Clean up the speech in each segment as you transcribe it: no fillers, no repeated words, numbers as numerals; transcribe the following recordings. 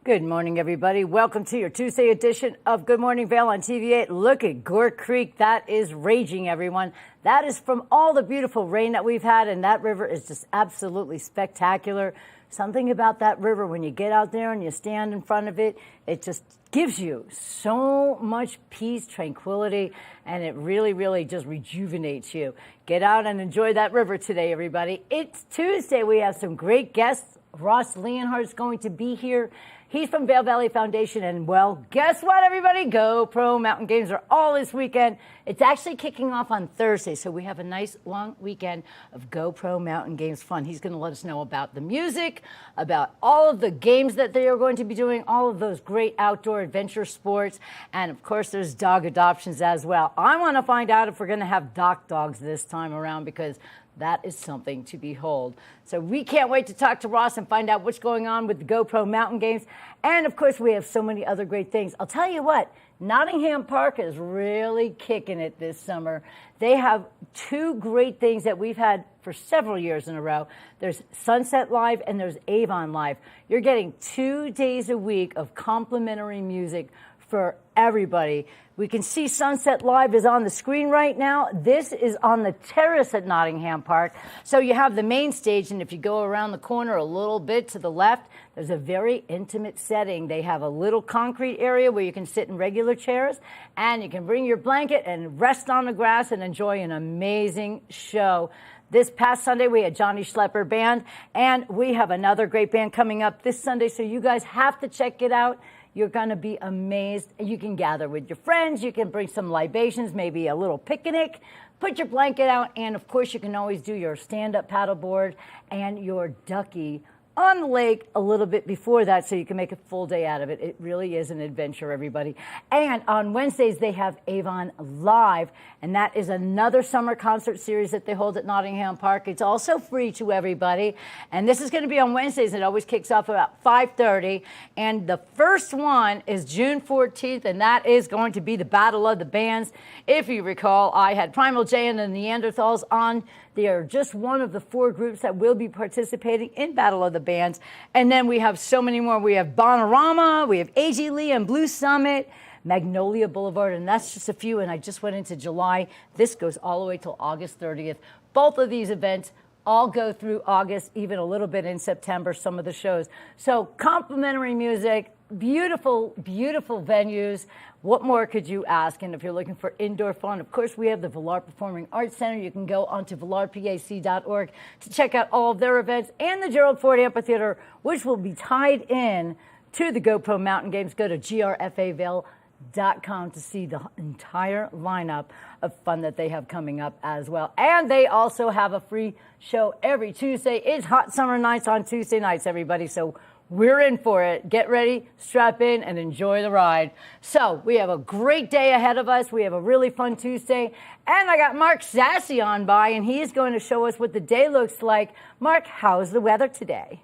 Good morning, everybody. Welcome to your Tuesday edition of Good Morning Vail on TV8. Look at Gore Creek. That is raging, everyone. That is from all the beautiful rain that we've had, and that river is just absolutely spectacular. Something about that river, when you get out there and you stand in front of it, it just gives you so much peace, tranquility, and it really, really just rejuvenates you. Get out and enjoy that river today, everybody. It's Tuesday. We have some great guests. Ross Leonhart is going to be here. He's from Vail Valley Foundation, and well, guess what, everybody? GoPro Mountain Games are all this weekend. It's actually kicking off on Thursday, so we have a nice long weekend of GoPro Mountain Games fun. He's going to let us know about the music, about all of the games that they are going to be doing, all of those great outdoor adventure sports, and of course, there's dog adoptions as well. I want to find out if we're going to have dock dogs this time around, because that is something to behold. So we can't wait to talk to Ross and find out what's going on with the GoPro Mountain Games. And of course, we have so many other great things. I'll tell you what, Nottingham Park is really kicking it this summer. They have two great things that we've had for several years in a row. There's Sunset Live and there's Avon Live. You're getting 2 days a week of complimentary music for everybody. We can see Sunset Live is on the screen right now. This is on the terrace at Nottingham Park. So you have the main stage, and if you go around the corner a little bit to the left, there's a very intimate setting. They have a little concrete area where you can sit in regular chairs, and you can bring your blanket and rest on the grass and enjoy an amazing show. This past Sunday, we had Johnny Schlepper Band, and we have another great band coming up this Sunday, so you guys have to check it out. You're going to be amazed. You can gather with your friends. You can bring some libations, maybe a little picnic. Put your blanket out. And, of course, you can always do your stand-up paddleboard and your ducky on the lake a little bit before that, so you can make a full day out of it. It really is an adventure, everybody. And on Wednesdays, they have Avon Live, and that is another summer concert series that they hold at Nottingham Park. It's also free to everybody, and this is going to be on Wednesdays. It always kicks off about 5:30, and the first one is June 14th, and that is going to be the Battle of the Bands. If you recall, I had Primal Jay and the Neanderthals on. They are just one of the 4 groups that will be participating in Battle of the Bands. And then we have so many more. We have Bonorama, we have A.G. Lee and Blue Summit, Magnolia Boulevard, and that's just a few. And I just went into July. This goes all the way till August 30th. Both of these events all go through August, even a little bit in September, some of the shows. So complimentary music, beautiful, beautiful venues. What more could you ask? And if you're looking for indoor fun, of course, we have the Villard Performing Arts Center. You can go onto villardpac.org to check out all of their events, and the Gerald Ford Amphitheater, which will be tied in to the GoPro Mountain Games. Go to grfavail.com to see the entire lineup of fun that they have coming up as well. And they also have a free show every Tuesday. It's Hot Summer Nights on Tuesday nights, everybody. So we're in for it. Get ready, strap in, and enjoy the ride. So we have a great day ahead of us. We have a really fun Tuesday. And I got Mark Sassi on by, and he is going to show us what the day looks like. Mark, how's the weather today?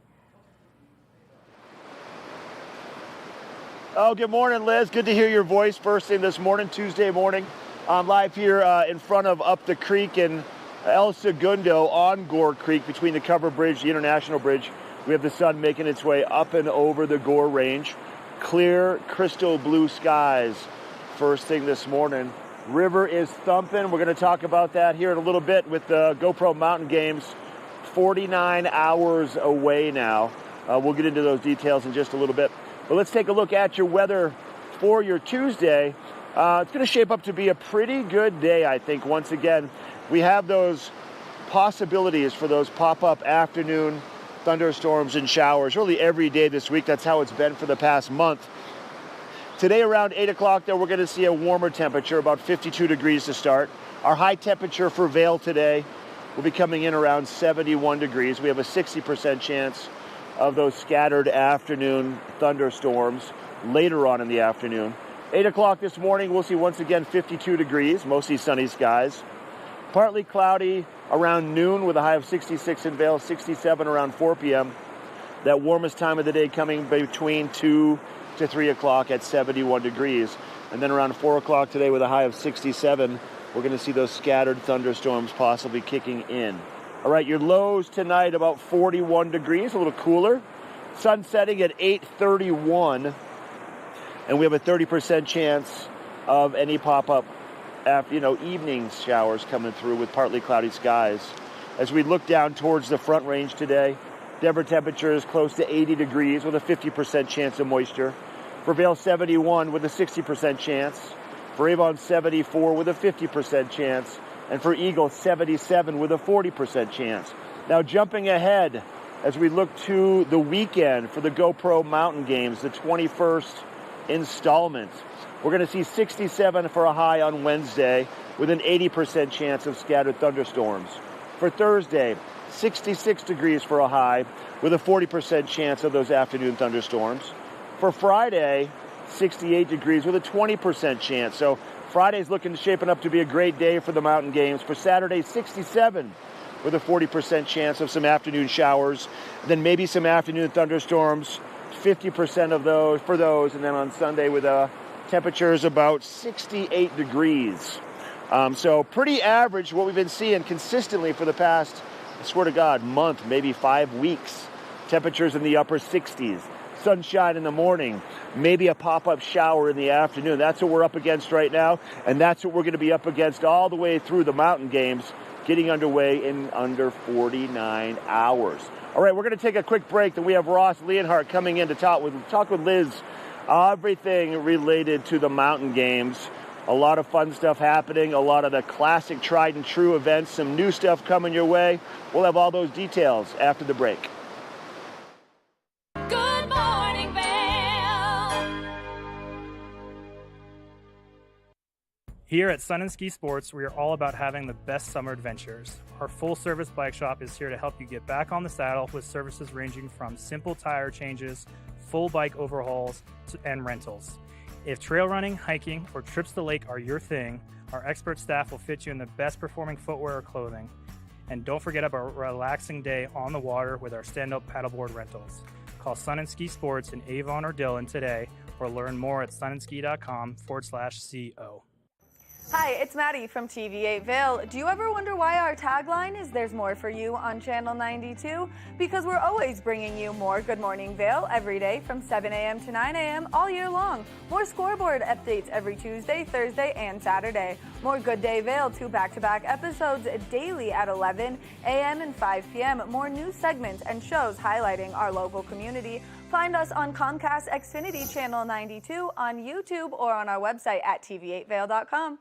Oh, good morning, Liz. Good to hear your voice first thing this morning, Tuesday morning. I'm live here in front of Up the Creek in El Segundo on Gore Creek between the Cover Bridge, the International Bridge. We have the sun making its way up and over the Gore Range. Clear, crystal blue skies first thing this morning. River is thumping. We're going to talk about that here in a little bit with the GoPro Mountain Games. 49 hours away now. We'll get into those details in just a little bit. But let's take a look at your weather for your Tuesday. It's going to shape up to be a pretty good day, I think. Once again, we have those possibilities for those pop-up afternoon thunderstorms and showers really every day this week. That's how it's been for the past month. Today around 8 o'clock, though, we're going to see a warmer temperature, about 52 degrees to start. Our high temperature for Vail today will be coming in around 71 degrees. We have a 60% chance of those scattered afternoon thunderstorms later on in the afternoon. 8 o'clock this morning, we'll see once again 52 degrees, mostly sunny skies. Partly cloudy around noon with a high of 66 in Vail, 67 around 4 p.m. That warmest time of the day coming between 2 to 3 o'clock at 71 degrees. And then around 4 o'clock today with a high of 67, we're going to see those scattered thunderstorms possibly kicking in. All right, your lows tonight about 41 degrees, a little cooler. Sun setting at 8:31, and we have a 30% chance of any pop-up evening showers coming through with partly cloudy skies. As we look down towards the Front Range today, Denver temperature is close to 80 degrees with a 50% chance of moisture. For Vail, 71 with a 60% chance. For Avon, 74 with a 50% chance. And for Eagle, 77 with a 40% chance. Now jumping ahead as we look to the weekend for the GoPro Mountain Games, the 21st installment. We're going to see 67 for a high on Wednesday with an 80% chance of scattered thunderstorms. For Thursday, 66 degrees for a high with a 40% chance of those afternoon thunderstorms. For Friday, 68 degrees with a 20% chance. So Friday's shaping up to be a great day for the mountain games. For Saturday, 67 with a 40% chance of some afternoon showers. Then maybe some afternoon thunderstorms, 50% of those for those. And then on Sunday with temperatures about 68 degrees. So pretty average what we've been seeing consistently for the past, I swear to God, month, maybe 5 weeks. Temperatures in the upper 60s. Sunshine in the morning, maybe a pop-up shower in the afternoon. That's what we're up against right now, and that's what we're going to be up against all the way through the mountain games, getting underway in under 49 hours. All right, we're going to take a quick break. Then we have Ross Leonhart coming in to talk with Liz. Everything related to the mountain games. A lot of fun stuff happening, a lot of the classic tried and true events, some new stuff coming your way. We'll have all those details after the break. Good Morning Vail. Here at Sun & Ski Sports, we are all about having the best summer adventures. Our full-service bike shop is here to help you get back on the saddle with services ranging from simple tire changes, full bike overhauls, and rentals. If trail running, hiking, or trips to the lake are your thing, our expert staff will fit you in the best performing footwear or clothing. And don't forget about a relaxing day on the water with our stand-up paddleboard rentals. Call Sun & Ski Sports in Avon or Dillon today or learn more at sunandski.com/CO. Hi, it's Maddie from TV8 Vail. Do you ever wonder why our tagline is "There's more for you" on Channel 92? Because we're always bringing you more Good Morning Vail every day from 7 a.m. to 9 a.m. all year long. More scoreboard updates every Tuesday, Thursday, and Saturday. More Good Day Vail, 2 back-to-back episodes daily at 11 a.m. and 5 p.m. More news segments and shows highlighting our local community. Find us on Comcast Xfinity Channel 92, on YouTube, or on our website at tv8vail.com.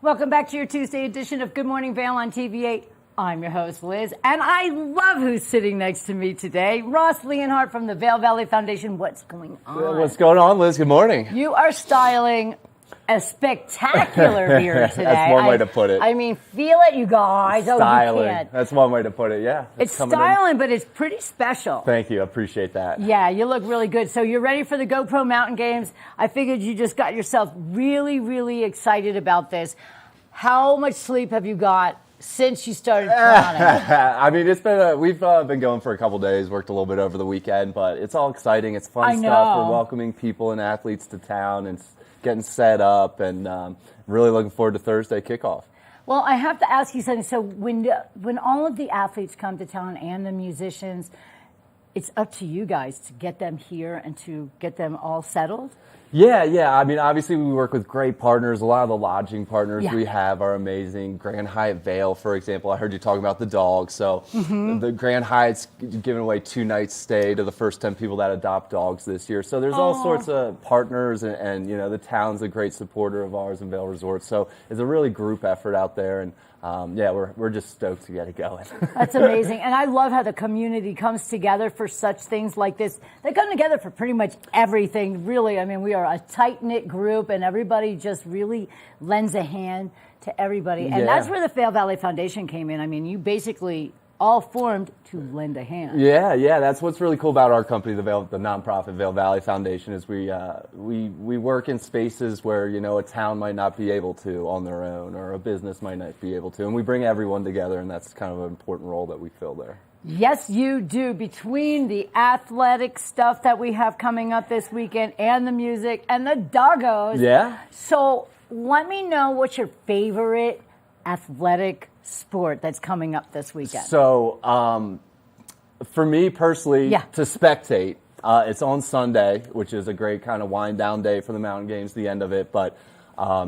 Welcome back to your Tuesday edition of Good Morning Vail on TV8. I'm your host, Liz, and I love who's sitting next to me today. Ross Leonhart from the Vail Valley Foundation. What's going on? What's going on, Liz? Good morning. You are styling a spectacular beard today. That's one way to put it. I mean, feel it, you guys. Styling. Oh, you can't. That's one way to put it, yeah. It's styling, but it's pretty special. Thank you. I appreciate that. Yeah, you look really good. So you're ready for the GoPro Mountain Games. I figured you just got yourself really, really excited about this. How much sleep have you got since you started planning? I mean, it's been we've been going for a couple days, worked a little bit over the weekend, but it's all exciting. It's fun stuff. We're welcoming people and athletes to town and getting set up, and really looking forward to Thursday kickoff. Well, I have to ask you something. So when all of the athletes come to town and the musicians, it's up to you guys to get them here and to get them all settled? Yeah. I mean, obviously we work with great partners. A lot of the lodging partners we have are amazing. Grand Hyatt Vail, for example. I heard you talking about the dogs. So the Grand Hyatt's giving away 2 nights stay to the first 10 people that adopt dogs this year. So there's all sorts of partners, and you know, the town's a great supporter of ours in Vail Resort. So it's a really group effort out there, and we're just stoked to get it going. That's amazing. And I love how the community comes together for such things like this. They come together for pretty much everything, really. I mean, we are a tight-knit group, and everybody just really lends a hand to everybody. And that's where the Vail Valley Foundation came in. I mean, you basically all formed to lend a hand. Yeah. That's what's really cool about our company, the nonprofit Vail Valley Foundation, is we work in spaces where, you know, a town might not be able to on their own, or a business might not be able to, and we bring everyone together, and that's kind of an important role that we fill there. Yes, you do. Between the athletic stuff that we have coming up this weekend and the music and the doggos. Yeah. So let me know what's your favorite athletic sport that's coming up this weekend. So for me personally, to spectate, it's on Sunday, which is a great kind of wind down day for the Mountain Games, the end of it. But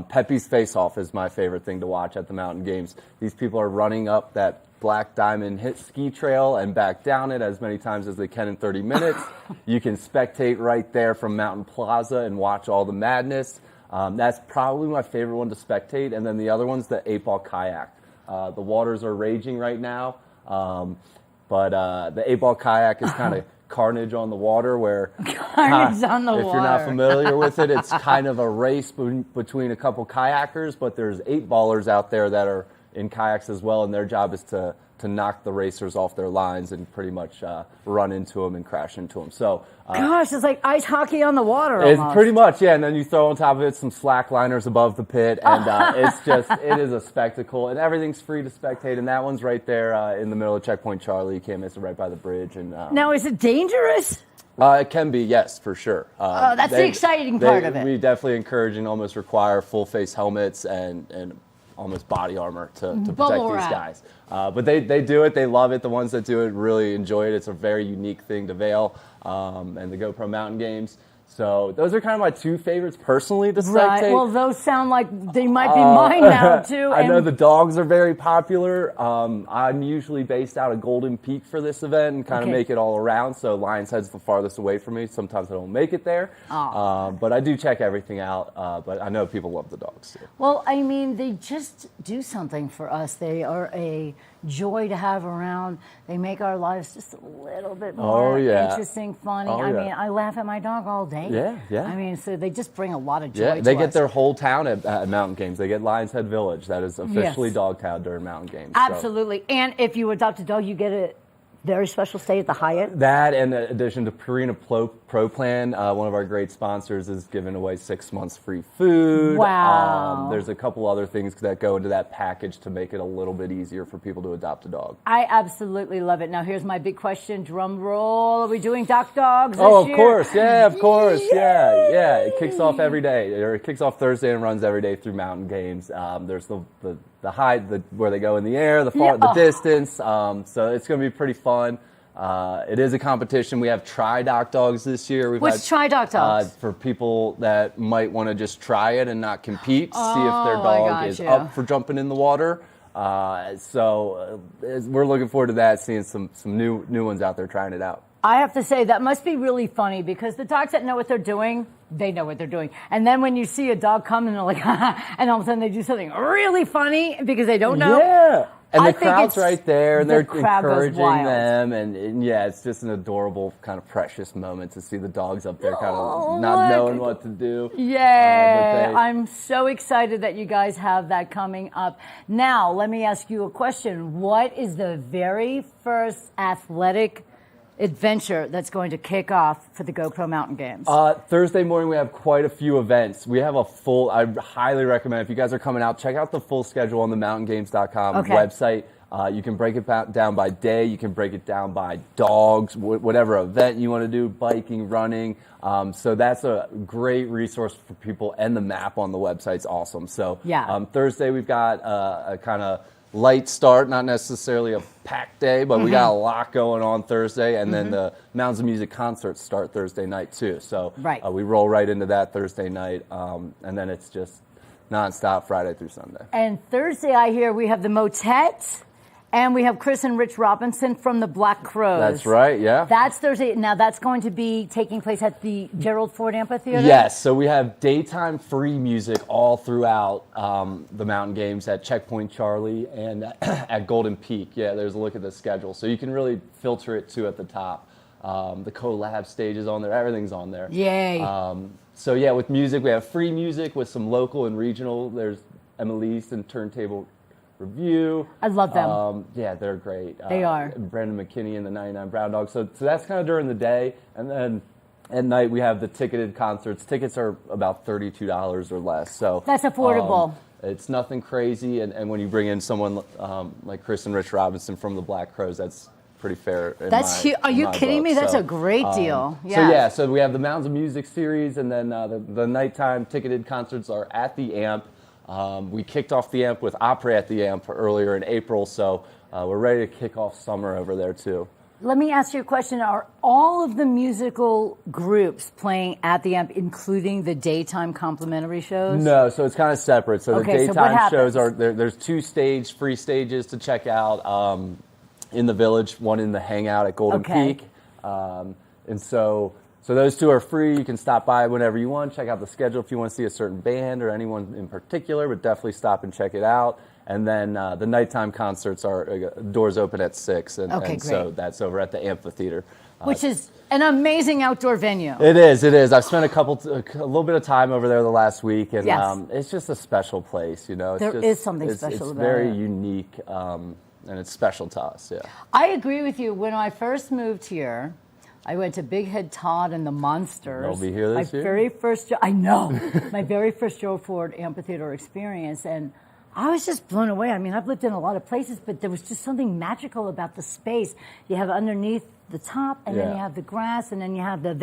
Pepe's Face Off is my favorite thing to watch at the Mountain Games. These people are running up that Black Diamond hit ski trail and back down it as many times as they can in 30 minutes. You can spectate right there from Mountain Plaza and watch all the madness. That's probably my favorite one to spectate. And then the other one's the 8-ball kayak. The waters are raging right now, but the 8-ball kayak is kind of carnage on the water, where carnage on the water. If you're not familiar with it, it's kind of a race between a couple kayakers, but there's 8-ballers out there that are in kayaks as well, and their job is to knock the racers off their lines and pretty much run into them and crash into them. So, gosh, it's like ice hockey on the water it's almost. Pretty much, yeah. And then you throw on top of it some slack liners above the pit, and it is a spectacle, and everything's free to spectate. And that one's right there in the middle of Checkpoint Charlie. You can't miss it, right by the bridge. And now, is it dangerous? It can be, yes, for sure. That's the exciting part of it. We definitely encourage and almost require full face helmets and almost body armor to protect these guys. But they do it. They love it. The ones that do it really enjoy it. It's a very unique thing to Vail and the GoPro Mountain Games. So those are kind of my 2 favorites personally to spectate. Right. Well, those sound like they might be mine now, too. I know the dogs are very popular. I'm usually based out of Golden Peak for this event and kind of make it all around. So Lion's Head's the farthest away from me. Sometimes I don't make it there. But I do check everything out. But I know people love the dogs too. Well, I mean, they just do something for us. They are a joy to have around. They make our lives just a little bit more interesting, funny. I mean, I laugh at my dog all day. Yeah. I mean, so they just bring a lot of joy to us. They get their whole town at Mountain Games. They get Lion's Head Village. That is officially Dogtown during Mountain Games. Absolutely. So. And if you adopt a dog, you get a very special stay at the Hyatt. That, in addition to Purina Pro Plan, one of our great sponsors, is giving away 6 months free food. Wow. There's a couple other things that go into that package to make it a little bit easier for people to adopt a dog. I absolutely love it. Now, here's my big question. Drum roll. Are we doing Doc Dogs this year? Course. Yeah, of course. Yeah. It kicks off every day. Or it kicks off Thursday and runs every day through Mountain Games. There's the high, where they go in the air, the distance. So it's going to be pretty fun. It is a competition. We have Doc Dogs this year. What's Doc Dogs? For people that might want to just try it and not compete, see if their dog is up for jumping in the water. So we're looking forward to that, seeing some new ones out there trying it out. I have to say that must be really funny, because the dogs that know what they're doing they know what they're doing. And then when you see a dog come and they're like, and all of a sudden they do something really funny because they don't know. Yeah. And I the think crowd's right there, and the they're crowd goes encouraging wild. them, and yeah, it's just an adorable, kind of precious moment to see the dogs up there kind Oh, of not look. knowing what to do. Yeah, But I'm so excited that you guys have that coming up. Now, let me ask you a question. What is the very first athletic adventure that's going to kick off for the GoPro Mountain Games? Thursday morning, we have quite a few events. We have I highly recommend, if you guys are coming out, check out the full schedule on the mountaingames.com website. You can break it down by day. You can break it down by dogs, whatever event you want to do, biking, running. So that's a great resource for people, and the map on the website's awesome. So Thursday, we've got a kind of light start, not necessarily a packed day, but we got a lot going on Thursday, and then the Mounds of Music concerts start Thursday night too. So we roll right into that Thursday night, and then it's just nonstop Friday through Sunday. And Thursday, I hear we have the Motet, and we have Chris and Rich Robinson from the Black Crows. That's right, yeah. That's Thursday. Now, that's going to be taking place at the Gerald Ford Amphitheater? Yes, so we have daytime free music all throughout the Mountain Games at Checkpoint Charlie and at Golden Peak. Yeah, there's a look at the schedule. So you can really filter it too at the top. The collab stage is on there. Everything's on there. Yay. So yeah, with music, we have free music with some local and regional. There's Emily Easton Turntable Review. I love them. Yeah, they're great. They are. Brandon McKinney and the 99 Brown Dogs. So that's kind of during the day. And then at night, we have the ticketed concerts. Tickets are about $32 or less. So that's affordable. It's nothing crazy. And when you bring in someone like Chris and Rich Robinson from the Black Crows, that's pretty fair. Are you kidding me? That's a great deal. So we have the Mounds of Music series, and then the nighttime ticketed concerts are at the Amp. We kicked off the Amp with Opry at the Amp earlier in April, so we're ready to kick off summer over there too. Let me ask you a question. Are all of the musical groups playing at the Amp, including the daytime complimentary shows? No, so it's kind of separate. So the Okay, so what daytime shows happens? there's two free stages to check out in the Village, one in the Hangout at Golden Peak. And so those two are free. You can stop by whenever you want, check out the schedule if you want to see a certain band or anyone in particular, but definitely stop and check it out. And then the nighttime concerts are doors open at 6, and so that's over at the amphitheater. Which is an amazing outdoor venue. It is. I've spent a little bit of time over there the last week, and it's just a special place, you know. There is something special about it. It's very unique, and it's special to us, yeah. I agree with you. When I first moved here, I went to Big Head Todd and the Monsters. They'll be here this year? My very first Joe Ford Amphitheater experience, and I was just blown away. I mean, I've lived in a lot of places, but there was just something magical about the space. You have underneath the top, and then you have the grass, and then you have the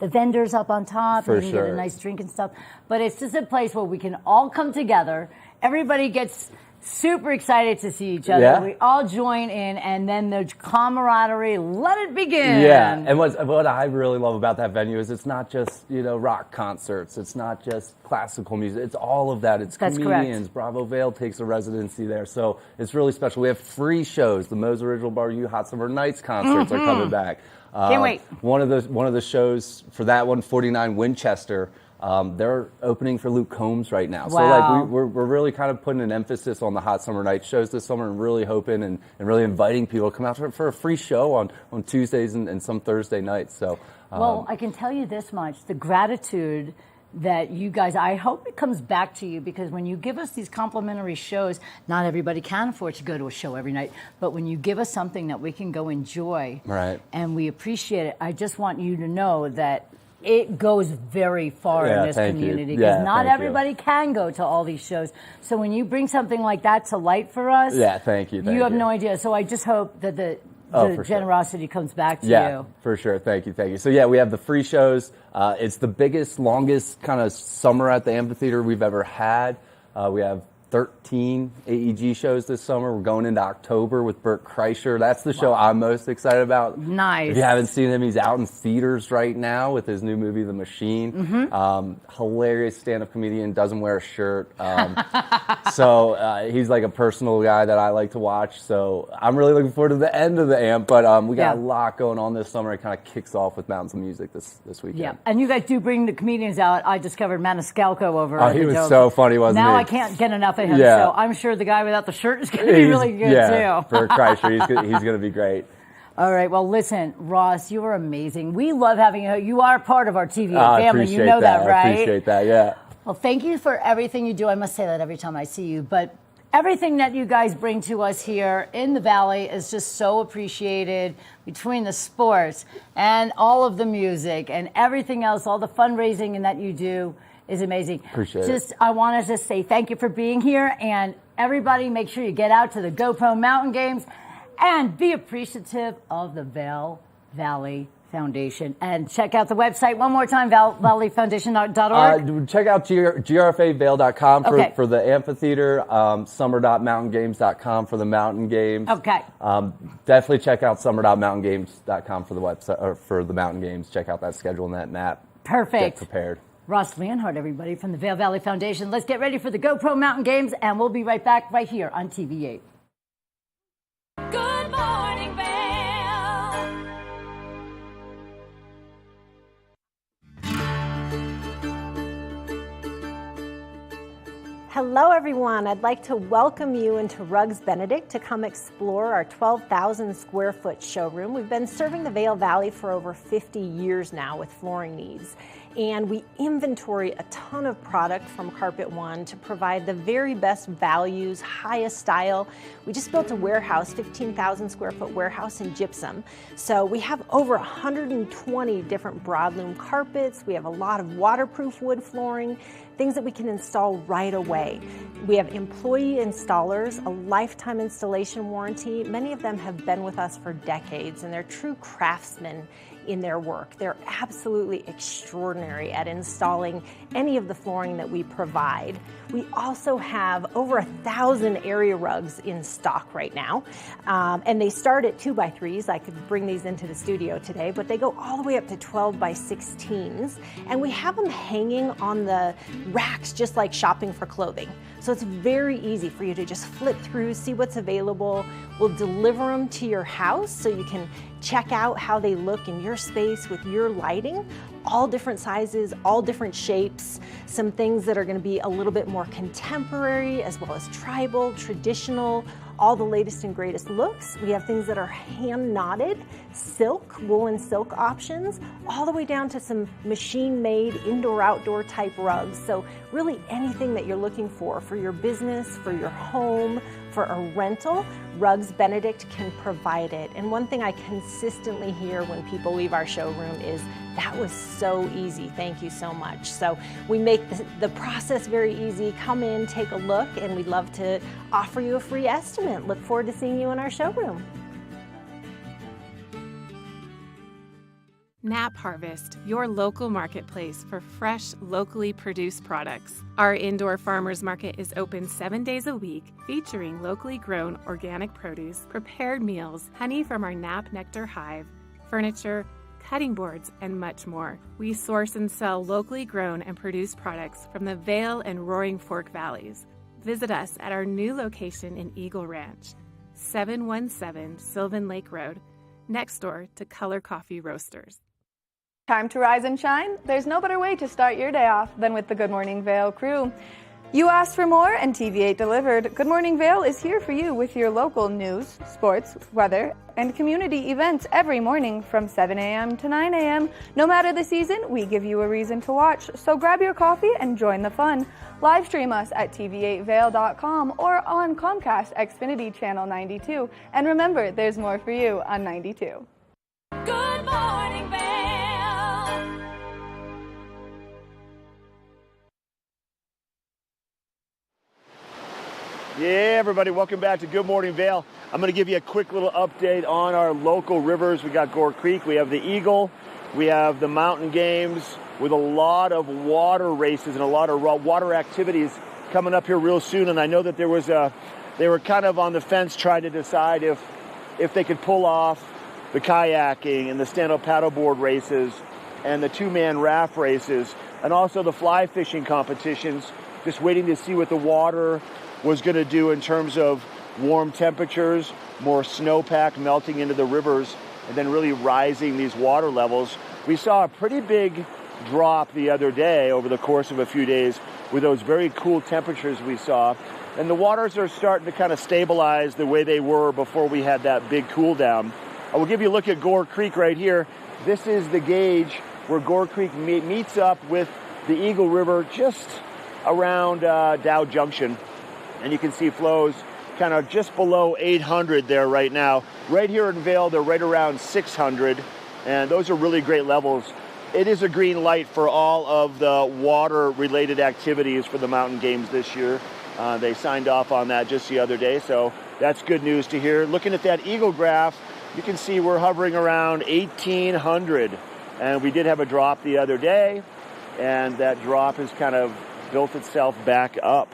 vendors up on top, and you get a nice drink and stuff. But it's just a place where we can all come together. Everybody gets super excited to see each other. Yeah. We all join in, and then the camaraderie, let it begin. Yeah, and what I really love about that venue is it's not just, rock concerts. It's not just classical music. It's all of that. It's comedians. Correct. Bhava Beauty takes a residency there. So it's really special. We have free shows. The Moe's Original Barbecue Hot Summer Nights concerts are coming back. Can't wait. One of the shows for that one, 49 Winchester, they're opening for Luke Combs right now. Wow. So we're really kind of putting an emphasis on the Hot Summer Night shows this summer, and really hoping and really inviting people to come out for a free show on Tuesdays and some Thursday nights. So well, I can tell you this much: the gratitude that you guys, I hope it comes back to you, because when you give us these complimentary shows, not everybody can afford to go to a show every night, but when you give us something that we can go enjoy, right, and we appreciate it, I just want you to know that it goes very far in this community, because not everybody can go to all these shows. So when you bring something like that to light for us, thank you. You have no idea. So I just hope that the generosity comes back to you. Yeah, for sure. Thank you. So we have the free shows. It's the biggest, longest kind of summer at the amphitheater we've ever had. We have 13 AEG shows this summer. We're going into October with Bert Kreischer. That's the show I'm most excited about. Nice. If you haven't seen him, he's out in theaters right now with his new movie, The Machine. Hilarious stand-up comedian, doesn't wear a shirt. So he's like a personal guy that I like to watch. So I'm really looking forward to the end of the AMP. But we got a lot going on this summer. It kind of kicks off with Mountains of Music this weekend. Yeah, and you guys do bring the comedians out. I discovered Maniscalco over. Oh, he was so funny, wasn't he? Now I can't get enough of him. Yeah. So I'm sure the guy without the shirt is going to be really good too. Bert Kreischer, he's going to be great. All right. Well, listen, Ross, you are amazing. We love having you. You are part of our TVA family. You know that, right? I appreciate that. Yeah. Well, thank you for everything you do. I must say that every time I see you, but everything that you guys bring to us here in the Valley is just so appreciated, between the sports and all of the music and everything else, all the fundraising and that you do is amazing. Appreciate it. I want to just say thank you for being here, and everybody make sure you get out to the GoPro Mountain Games and be appreciative of the Vail Valley Foundation. And check out the website one more time, valleyfoundation.org. Check out grfavail.com for the amphitheater, summer.mountaingames.com for the mountain games. Okay. Definitely check out summer.mountaingames.com for the website, or for the mountain games. Check out that schedule and that map. Perfect. Get prepared. Ross Leonhart, everybody, from the Vail Valley Foundation. Let's get ready for the GoPro Mountain Games, and we'll be right back right here on TV8. Good morning, Vail. Hello everyone, I'd like to welcome you into Rugs Benedict to come explore our 12,000 square foot showroom. We've been serving the Vail Valley for over 50 years now with flooring needs. And we inventory a ton of product from Carpet One to provide the very best values, highest style. We just built a warehouse, 15,000 square foot warehouse in gypsum. So we have over 120 different broadloom carpets. We have a lot of waterproof wood flooring, things that we can install right away. We have employee installers, a lifetime installation warranty. Many of them have been with us for decades, and they're true craftsmen in their work. They're absolutely extraordinary at installing any of the flooring that we provide. We also have over 1,000 area rugs in stock right now, and they start at 2x3s. I could bring these into the studio today, but they go all the way up to 12x16s, and we have them hanging on the racks just like shopping for clothing. So it's very easy for you to just flip through, see what's available. We'll deliver them to your house so you can check out how they look in your space with your lighting. All different sizes, all different shapes, some things that are going to be a little bit more contemporary as well as tribal, traditional, all the latest and greatest looks. We have things that are hand knotted, silk, woolen silk options, all the way down to some machine made indoor outdoor type rugs. So really anything that you're looking for your business, for your home, for a rental, Rugs Benedict can provide it. And one thing I consistently hear when people leave our showroom is, that was so easy, thank you so much. So we make the process very easy. Come in, take a look, and we'd love to offer you a free estimate. Look forward to seeing you in our showroom. Nap Harvest, your local marketplace for fresh, locally produced products. Our indoor farmers market is open 7 days a week, featuring locally grown organic produce, prepared meals, honey from our Nap Nectar hive, furniture, cutting boards, and much more. We source and sell locally grown and produced products from the Vail and Roaring Fork Valleys. Visit us at our new location in Eagle Ranch, 717 Sylvan Lake Road, next door to Color Coffee Roasters. Time to rise and shine? There's no better way to start your day off than with the Good Morning Vail crew. You asked for more, and TV8 delivered. Good Morning Vail is here for you with your local news, sports, weather, and community events every morning from 7 a.m. to 9 a.m. No matter the season, we give you a reason to watch, so grab your coffee and join the fun. Live stream us at tv8vail.com or on Comcast Xfinity Channel 92. And remember, there's more for you on 92. Good morning, Vail. Yeah, everybody, welcome back to Good Morning Vail. I'm going to give you a quick little update on our local rivers. We got Gore Creek, we have the Eagle, we have the Mountain Games with a lot of water races and a lot of water activities coming up here real soon, and I know that they were kind of on the fence trying to decide if they could pull off the kayaking and the stand-up paddleboard races and the two-man raft races and also the fly fishing competitions, just waiting to see what the water was going to do in terms of warm temperatures, more snowpack melting into the rivers, and then really rising these water levels. We saw a pretty big drop the other day over the course of a few days with those very cool temperatures we saw. And the waters are starting to kind of stabilize the way they were before we had that big cool down. I will give you a look at Gore Creek right here. This is the gauge where Gore Creek meets up with the Eagle River just around Dow Junction. And you can see flows kind of just below 800 there right now. Right here in Vail, they're right around 600. And those are really great levels. It is a green light for all of the water-related activities for the mountain games this year. They signed off on that just the other day, so that's good news to hear. Looking at that Eagle graph, you can see we're hovering around 1,800. And we did have a drop the other day, and that drop has kind of built itself back up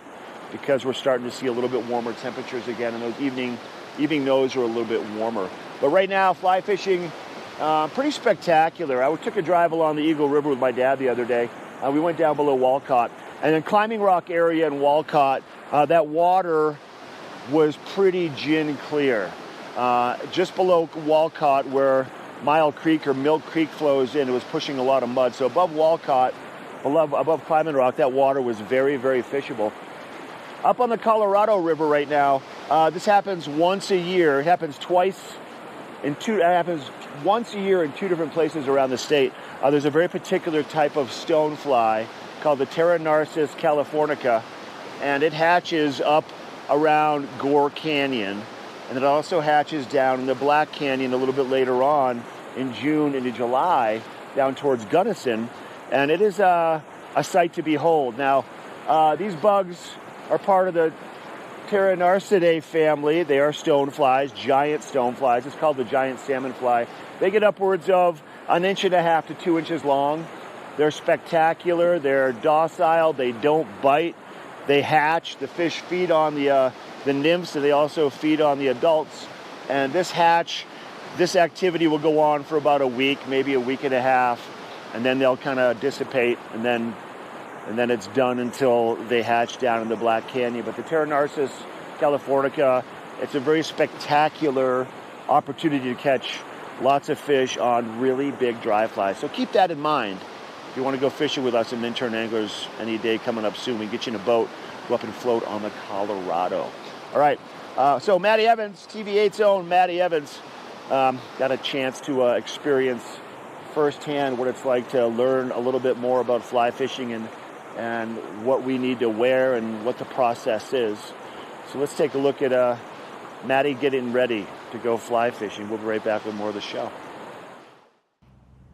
because we're starting to see a little bit warmer temperatures again, and those evening lows are a little bit warmer. But right now, fly fishing, pretty spectacular. I took a drive along the Eagle River with my dad the other day. We went down below Walcott. And then Climbing Rock area in Walcott, that water was pretty gin clear. Just below Walcott where Mile Creek or Milk Creek flows in, it was pushing a lot of mud. So above Walcott, above Climbing Rock, that water was very, very fishable. Up on the Colorado River right now, this happens once a year. It happens once a year in two different places around the state. There's a very particular type of stonefly called the Pteronarcis californica, and it hatches up around Gore Canyon, and it also hatches down in the Black Canyon a little bit later on in June into July down towards Gunnison, and it is a sight to behold. Now, these bugs are part of the Pteronarcidae family. They are stoneflies, giant stoneflies. It's called the giant salmon fly. They get upwards of 1.5 inches to 2 inches long. They're spectacular. They're docile. They don't bite. They hatch. The fish feed on the nymphs, and they also feed on the adults. And this activity will go on for about a week, maybe a week and a half, and then they'll kind of dissipate, and then it's done until they hatch down in the Black Canyon. But the Pteronarcis californica, it's a very spectacular opportunity to catch lots of fish on really big dry flies. So keep that in mind. If you want to go fishing with us in Minturn Anglers any day coming up soon, we can get you in a boat, go up and float on the Colorado. All right, so Maddie Evans, TV8's own Maddie Evans, got a chance to experience firsthand what it's like to learn a little bit more about fly fishing and what we need to wear and what the process is. So let's take a look at Maddie getting ready to go fly fishing. We'll be right back with more of the show.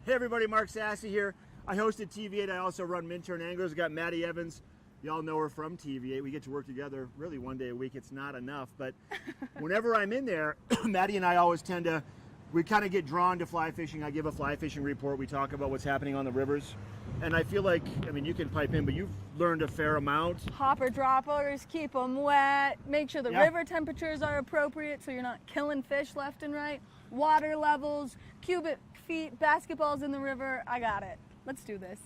Hey everybody, Mark Sassi here. I hosted TV8. I also run Minturn Anglers. I got Maddie Evans. Y'all know her from TV8. We get to work together really one day a week. It's not enough, but whenever I'm in there, Maddie and I always we kind of get drawn to fly fishing. I give a fly fishing report. We talk about what's happening on the rivers. And I feel like, you can pipe in, but you've learned a fair amount. Hopper droppers, keep them wet, make sure the river temperatures are appropriate so you're not killing fish left and right, water levels, cubic feet, basketballs in the river. I got it. Let's do this.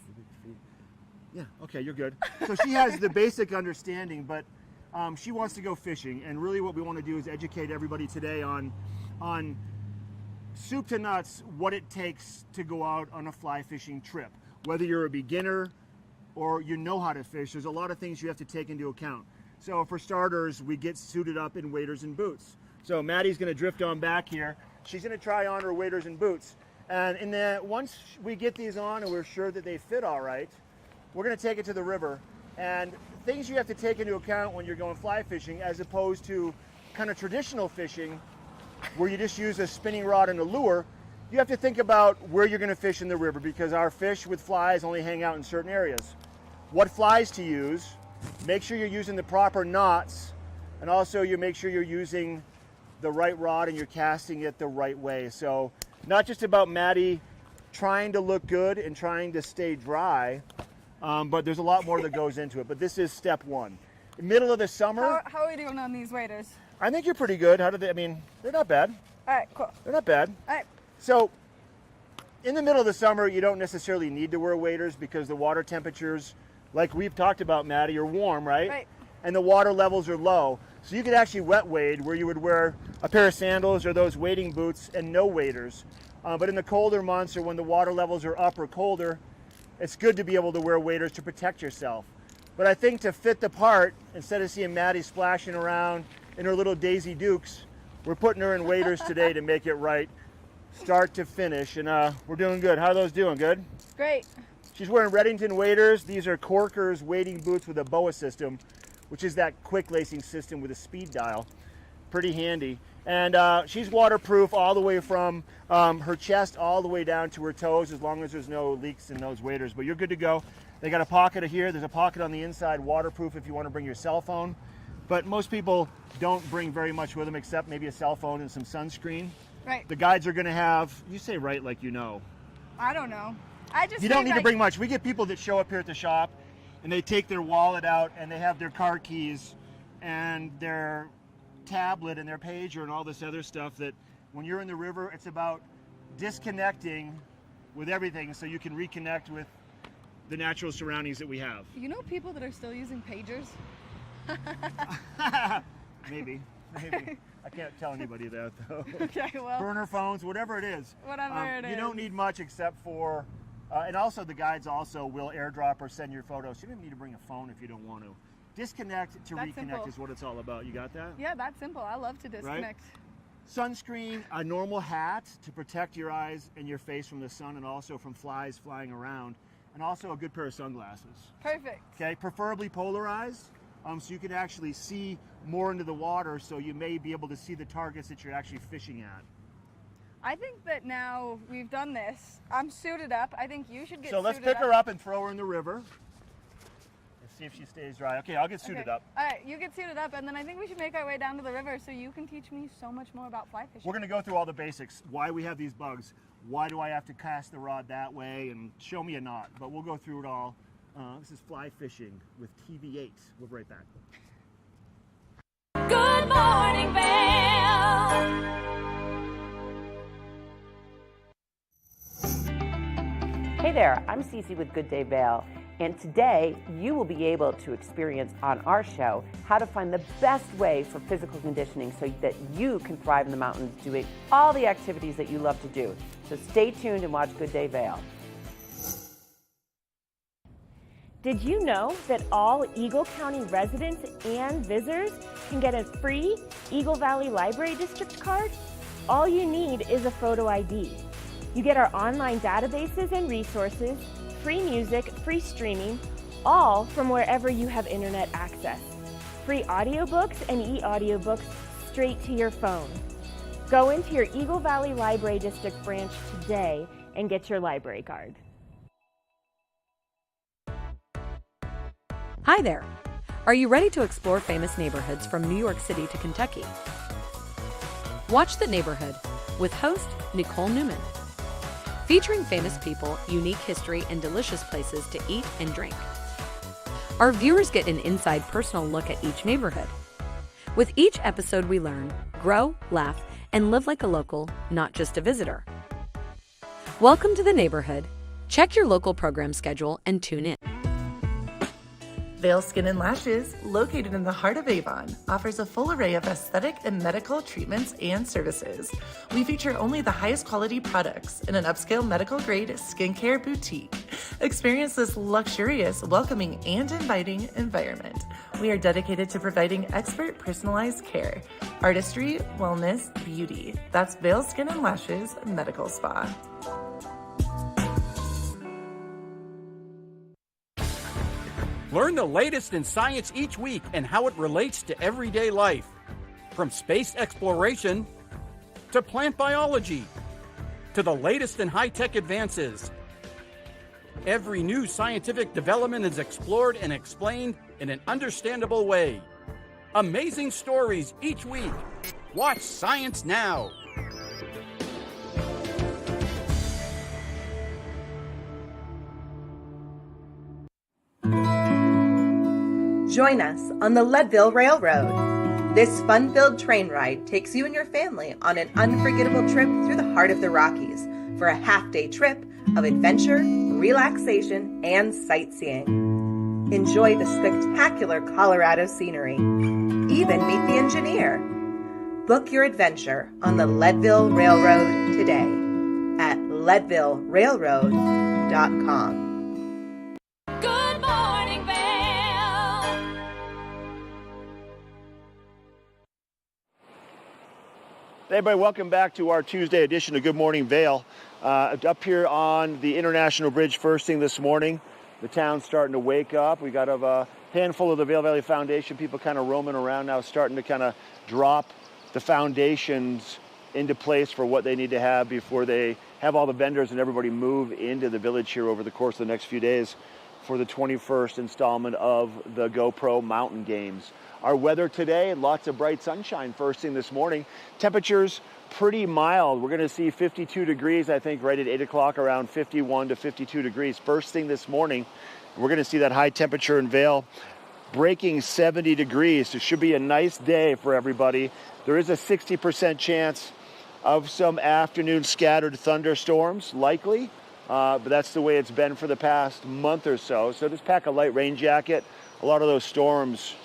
Yeah, okay, you're good. So she has the basic understanding, but she wants to go fishing, and really what we want to do is educate everybody today on soup to nuts what it takes to go out on a fly fishing trip. Whether you're a beginner or you know how to fish, there's a lot of things you have to take into account. So for starters, we get suited up in waders and boots. So Maddie's going to drift on back here. She's going to try on her waders and boots. And once we get these on and we're sure that they fit all right, we're going to take it to the river. And things you have to take into account when you're going fly fishing, as opposed to kind of traditional fishing where you just use a spinning rod and a lure, you have to think about where you're going to fish in the river, because our fish with flies only hang out in certain areas. What flies to use, make sure you're using the proper knots, and also you make sure you're using the right rod and you're casting it the right way. So not just about Maddie trying to look good and trying to stay dry, but there's a lot more that goes into it. But this is step one. middle of the summer. How are we doing on these waders? I think you're pretty good. They're not bad. All right, cool. They're not bad. All right. So, in the middle of the summer, you don't necessarily need to wear waders because the water temperatures, like we've talked about, Maddie, are warm, right? Right. And the water levels are low. So you could actually wet wade where you would wear a pair of sandals or those wading boots and no waders. But in the colder months or when the water levels are up or colder, it's good to be able to wear waders to protect yourself. But I think to fit the part, instead of seeing Maddie splashing around in her little Daisy Dukes, we're putting her in waders today to make it right, start to finish. And we're doing good. How are those doing? Good? Great. She's wearing Reddington waders. These are Corker's wading boots with a BOA system, which is that quick lacing system with a speed dial. Pretty handy. And she's waterproof all the way from her chest all the way down to her toes, as long as there's no leaks in those waders. But you're good to go. They got a pocket here. There's a pocket on the inside, waterproof if you want to bring your cell phone. But most people don't bring very much with them except maybe a cell phone and some sunscreen. Right. The guides are going to have, you say right like you know. I don't know. You don't need to bring much. We get people that show up here at the shop and they take their wallet out and they have their car keys and their tablet and their pager and all this other stuff that when you're in the river, it's about disconnecting with everything so you can reconnect with the natural surroundings that we have. You know people that are still using pagers? Maybe. I can't tell anybody that though. Okay, well. Burner phones, whatever it is. Whatever it is. You don't need much except for, and also the guides also will airdrop or send your photos. You don't need to bring a phone if you don't want to. Disconnect to That's reconnect simple. is what it's all about. You got that? Yeah, that's simple. I love to disconnect. Right? Sunscreen, a normal hat to protect your eyes and your face from the sun and also from flies flying around, and also a good pair of sunglasses. Perfect. Okay, preferably polarized, so you can actually see more into the water, so you may be able to see the targets that you're actually fishing at. I think that now we've done this, I'm suited up. I think you should get So let's suited pick her up and throw her in the river. Let's see if she stays dry. Okay, I'll get suited up. All right, you get suited up, and then I think we should make our way down to the river so you can teach me so much more about fly fishing. We're gonna go through all the basics. Why we have these bugs, why do I have to cast the rod that way, and show me a knot. But we'll go through it all. This is fly fishing with TV8. We'll be right back. Good Morning Vail. Hey there, I'm Sassi with Good Day Vail, and today you will be able to experience on our show how to find the best way for physical conditioning so that you can thrive in the mountains doing all the activities that you love to do. So stay tuned and watch Good Day Vail. Did you know that all Eagle County residents and visitors can get a free Eagle Valley Library District card? All you need is a photo ID. You get our online databases and resources, free music, free streaming, all from wherever you have internet access. Free audiobooks and e-audiobooks straight to your phone. Go into your Eagle Valley Library District branch today and get your library card. Hi there. Are you ready to explore famous neighborhoods from New York City to Kentucky? Watch The Neighborhood with host Nicole Newman. Featuring famous people, unique history, and delicious places to eat and drink. Our viewers get an inside personal look at each neighborhood. With each episode we learn, grow, laugh, and live like a local, not just a visitor. Welcome to The Neighborhood. Check your local program schedule and tune in. Vail Skin and Lashes, located in the heart of Avon, offers a full array of aesthetic and medical treatments and services. We feature only the highest quality products in an upscale medical-grade skincare boutique. Experience this luxurious, welcoming, and inviting environment. We are dedicated to providing expert personalized care, artistry, wellness, beauty. That's Vail Skin and Lashes Medical Spa. Learn the latest in science each week and how it relates to everyday life. From space exploration to plant biology to the latest in high-tech advances. Every new scientific development is explored and explained in an understandable way. Amazing stories each week. Watch Science Now. Join us on the Leadville Railroad. This fun-filled train ride takes you and your family on an unforgettable trip through the heart of the Rockies for a half-day trip of adventure, relaxation, and sightseeing. Enjoy the spectacular Colorado scenery. Even meet the engineer. Book your adventure on the Leadville Railroad today at leadvillerailroad.com. Good Morning Vail. Hey everybody, welcome back to our Tuesday edition of Good Morning Vail. Up here on the International Bridge first thing this morning. The town's starting to wake up. We got a handful of the Vail Valley Foundation people kind of roaming around now, starting to kind of drop the foundations into place for what they need to have before they have all the vendors and everybody move into the village here over the course of the next few days for the 21st installment of the GoPro Mountain Games. Our weather today, lots of bright sunshine first thing this morning. Temperatures pretty mild. We're going to see 52 degrees, I think, right at 8 o'clock, around 51 to 52 degrees first thing this morning. We're going to see that high temperature in Vail breaking 70 degrees. So it should be a nice day for everybody. There is a 60% chance of some afternoon scattered thunderstorms, likely, but that's the way it's been for the past month or so. So just pack a light rain jacket. A lot of those storms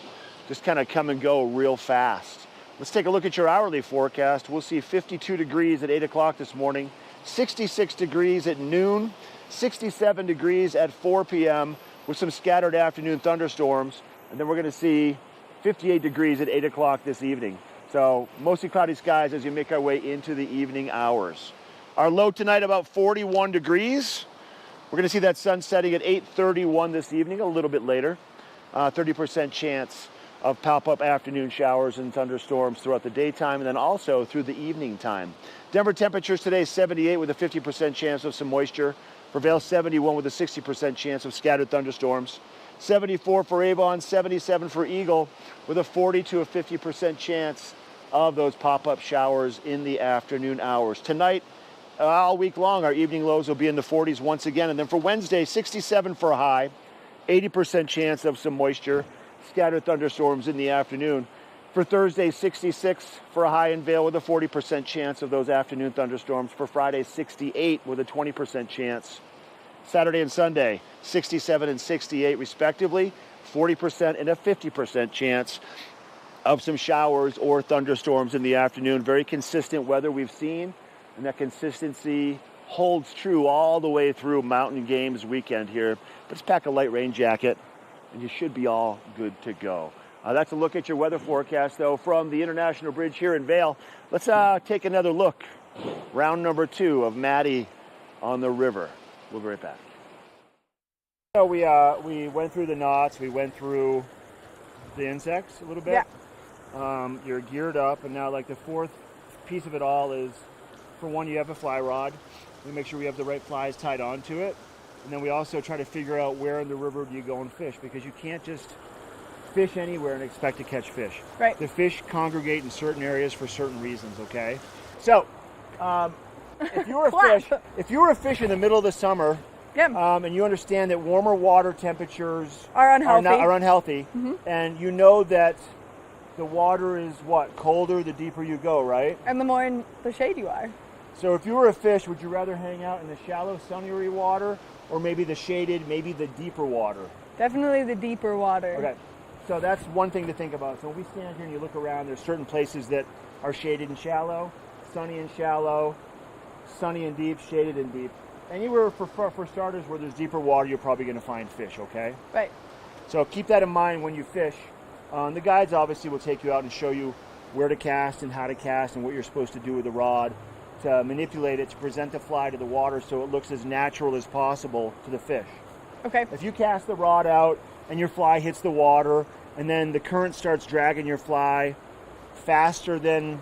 just kind of come and go real fast. Let's take a look at your hourly forecast. We'll see 52 degrees at 8 o'clock this morning, 66 degrees at noon, 67 degrees at 4 p.m. with some scattered afternoon thunderstorms. And then we're going to see 58 degrees at 8 o'clock this evening. So mostly cloudy skies as you make our way into the evening hours. Our low tonight about 41 degrees. We're going to see that sun setting at 8:31 this evening, a little bit later. 30% chance of pop-up afternoon showers and thunderstorms throughout the daytime and then also through the evening time. Denver temperatures today 78 with a 50% chance of some moisture. For Vail 71 with a 60% chance of scattered thunderstorms. 74 for Avon, 77 for Eagle with a 40 to a 50% chance of those pop-up showers in the afternoon hours. Tonight, all week long, our evening lows will be in the 40s once again. And then for Wednesday, 67 for a high, 80% chance of some moisture, scattered thunderstorms in the afternoon. For Thursday, 66 for a high in Vail with a 40% chance of those afternoon thunderstorms. For Friday, 68 with a 20% chance. Saturday and Sunday, 67 and 68 respectively, 40% and a 50% chance of some showers or thunderstorms in the afternoon. Very consistent weather we've seen, and that consistency holds true all the way through Mountain Games weekend here. But just pack a light rain jacket, and you should be all good to go. That's a look at your weather forecast, though, from the International Bridge here in Vail. Let's take another look. Round number 2 of Maddie on the river. We'll be right back. So we went through the knots. We went through the insects a little bit. Yeah. You're geared up, and now like the fourth piece of it all is, for one, you have a fly rod. We make sure we have the right flies tied onto it, and then we also try to figure out where in the river do you go and fish, because you can't just fish anywhere and expect to catch fish. Right. The fish congregate in certain areas for certain reasons. Okay. So, if you were a fish in the middle of the summer. And you understand that warmer water temperatures are unhealthy, mm-hmm. and you know that the water is colder the deeper you go, right? And the more in the shade you are. So if you were a fish, would you rather hang out in the shallow, sunnier water, or maybe the shaded, maybe the deeper water? Definitely the deeper water. Okay, so that's one thing to think about. So when we stand here and you look around, there's certain places that are shaded and shallow, sunny and shallow, sunny and deep, shaded and deep. Anywhere for starters where there's deeper water, you're probably going to find fish, okay? Right. So keep that in mind when you fish. The guides obviously will take you out and show you where to cast and how to cast and what you're supposed to do with the rod to manipulate it to present the fly to the water so it looks as natural as possible to the fish. Okay. If you cast the rod out and your fly hits the water and then the current starts dragging your fly faster than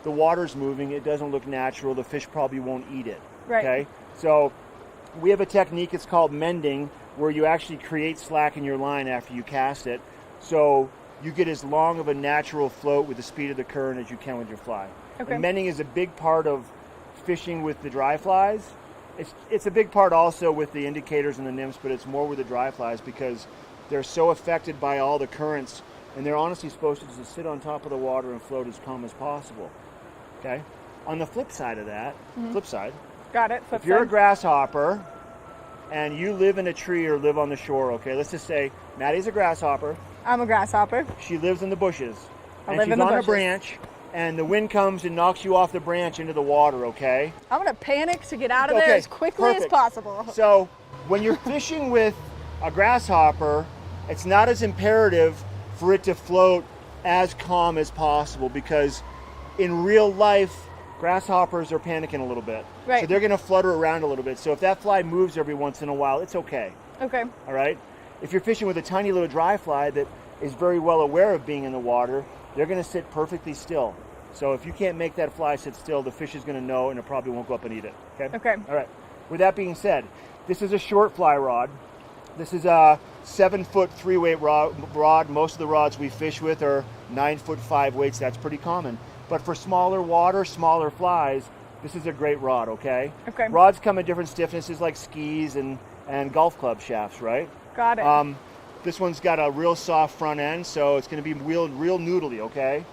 the water's moving, it doesn't look natural. The fish probably won't eat it. Right. Okay? So we have a technique, it's called mending, where you actually create slack in your line after you cast it. So you get as long of a natural float with the speed of the current as you can with your fly. Okay. And mending is a big part of fishing with the dry flies. It's a big part also with the indicators and the nymphs, but it's more with the dry flies because they're so affected by all the currents, and they're honestly supposed to just sit on top of the water and float as calm as possible. Okay? On the flip side of that, flip side, Got it. if you're a grasshopper and you live in a tree or live on the shore, okay, let's just say Maddie's a grasshopper. I'm a grasshopper. She lives in the bushes. I and live she's in the on bushes. a branch, and the wind comes and knocks you off the branch into the water, okay? I'm going to panic to get out of there as quickly as possible. So when you're fishing with a grasshopper, it's not as imperative for it to float as calm as possible, because in real life, grasshoppers are panicking a little bit. Right. So they're going to flutter around a little bit. So if that fly moves every once in a while, it's okay. Okay. All right? If you're fishing with a tiny little dry fly that is very well aware of being in the water, they're going to sit perfectly still. So if you can't make that fly sit still, the fish is going to know, and it probably won't go up and eat it. Okay? Okay. All right. With that being said, this is a short fly rod. This is a 7-foot 3-weight rod. Most of the rods we fish with are 9-foot 5 weights. That's pretty common. But for smaller water, smaller flies, this is a great rod, okay? Okay. Rods come in different stiffnesses like skis and golf club shafts, right? Got it. This one's got a real soft front end, so it's going to be real noodly, okay?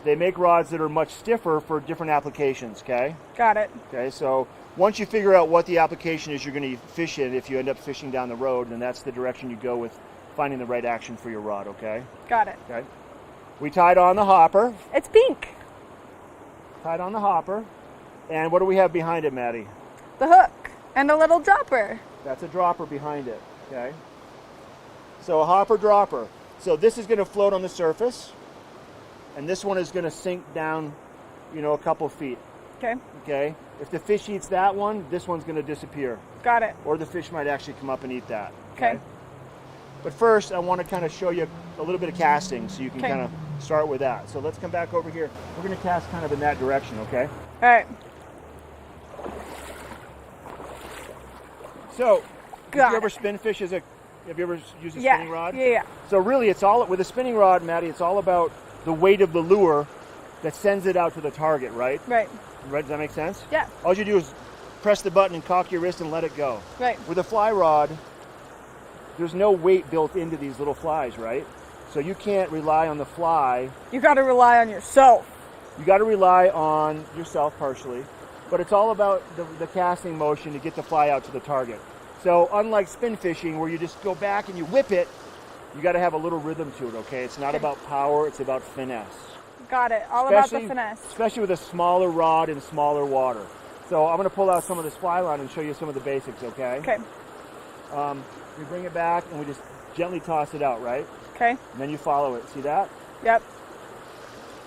They make rods that are much stiffer for different applications, okay? Got it. Okay, so once you figure out what the application is you're going to fish in, if you end up fishing down the road, then that's the direction you go with finding the right action for your rod, okay? Got it. Okay. We tied on the hopper. It's pink. Tied on the hopper. And what do we have behind it, Maddie? The hook and a little dropper. That's a dropper behind it, okay? So a hopper dropper. So this is going to float on the surface, and this one is going to sink down, a couple feet. Okay. Okay? If the fish eats that one, this one's going to disappear. Got it. Or the fish might actually come up and eat that. Okay. But first, I want to kind of show you a little bit of casting so you can Okay. kind of start with that. So let's come back over here. We're going to cast kind of in that direction, okay? All right. So, Got have you ever it. spin fish have you ever used a Yeah. spinning rod? Yeah. So really, it's all, with a spinning rod, Maddie, it's all about the weight of the lure that sends it out to the target, right? Right. Right, does that make sense? Yeah. All you do is press the button and cock your wrist and let it go. Right. With a fly rod, there's no weight built into these little flies, right? So you can't rely on the fly. You got to rely on yourself. You got to rely on yourself partially, but it's all about the casting motion to get the fly out to the target. So unlike spin fishing, where you just go back and you whip it, you got to have a little rhythm to it, okay? It's not about power, it's about finesse. Got it. All about the finesse. Especially with a smaller rod in smaller water. So I'm going to pull out some of this fly line and show you some of the basics, okay? Okay. We bring it back and we just gently toss it out, right? Okay. And then you follow it. See that? Yep.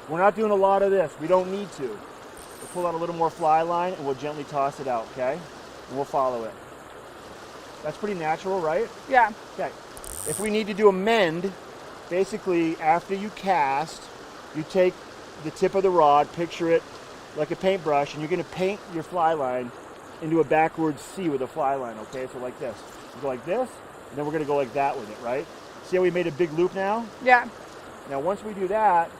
We're not doing a lot of this. We don't need to. We'll pull out a little more fly line and we'll gently toss it out, okay? And we'll follow it. That's pretty natural, right? Yeah. Okay. If we need to do a mend, basically after you cast, you take the tip of the rod, picture it like a paintbrush, and you're going to paint your fly line into a backwards C with a fly line, okay? So like this. You go like this, and then we're going to go like that with it, right? See how we made a big loop now? Yeah. Now once we do that,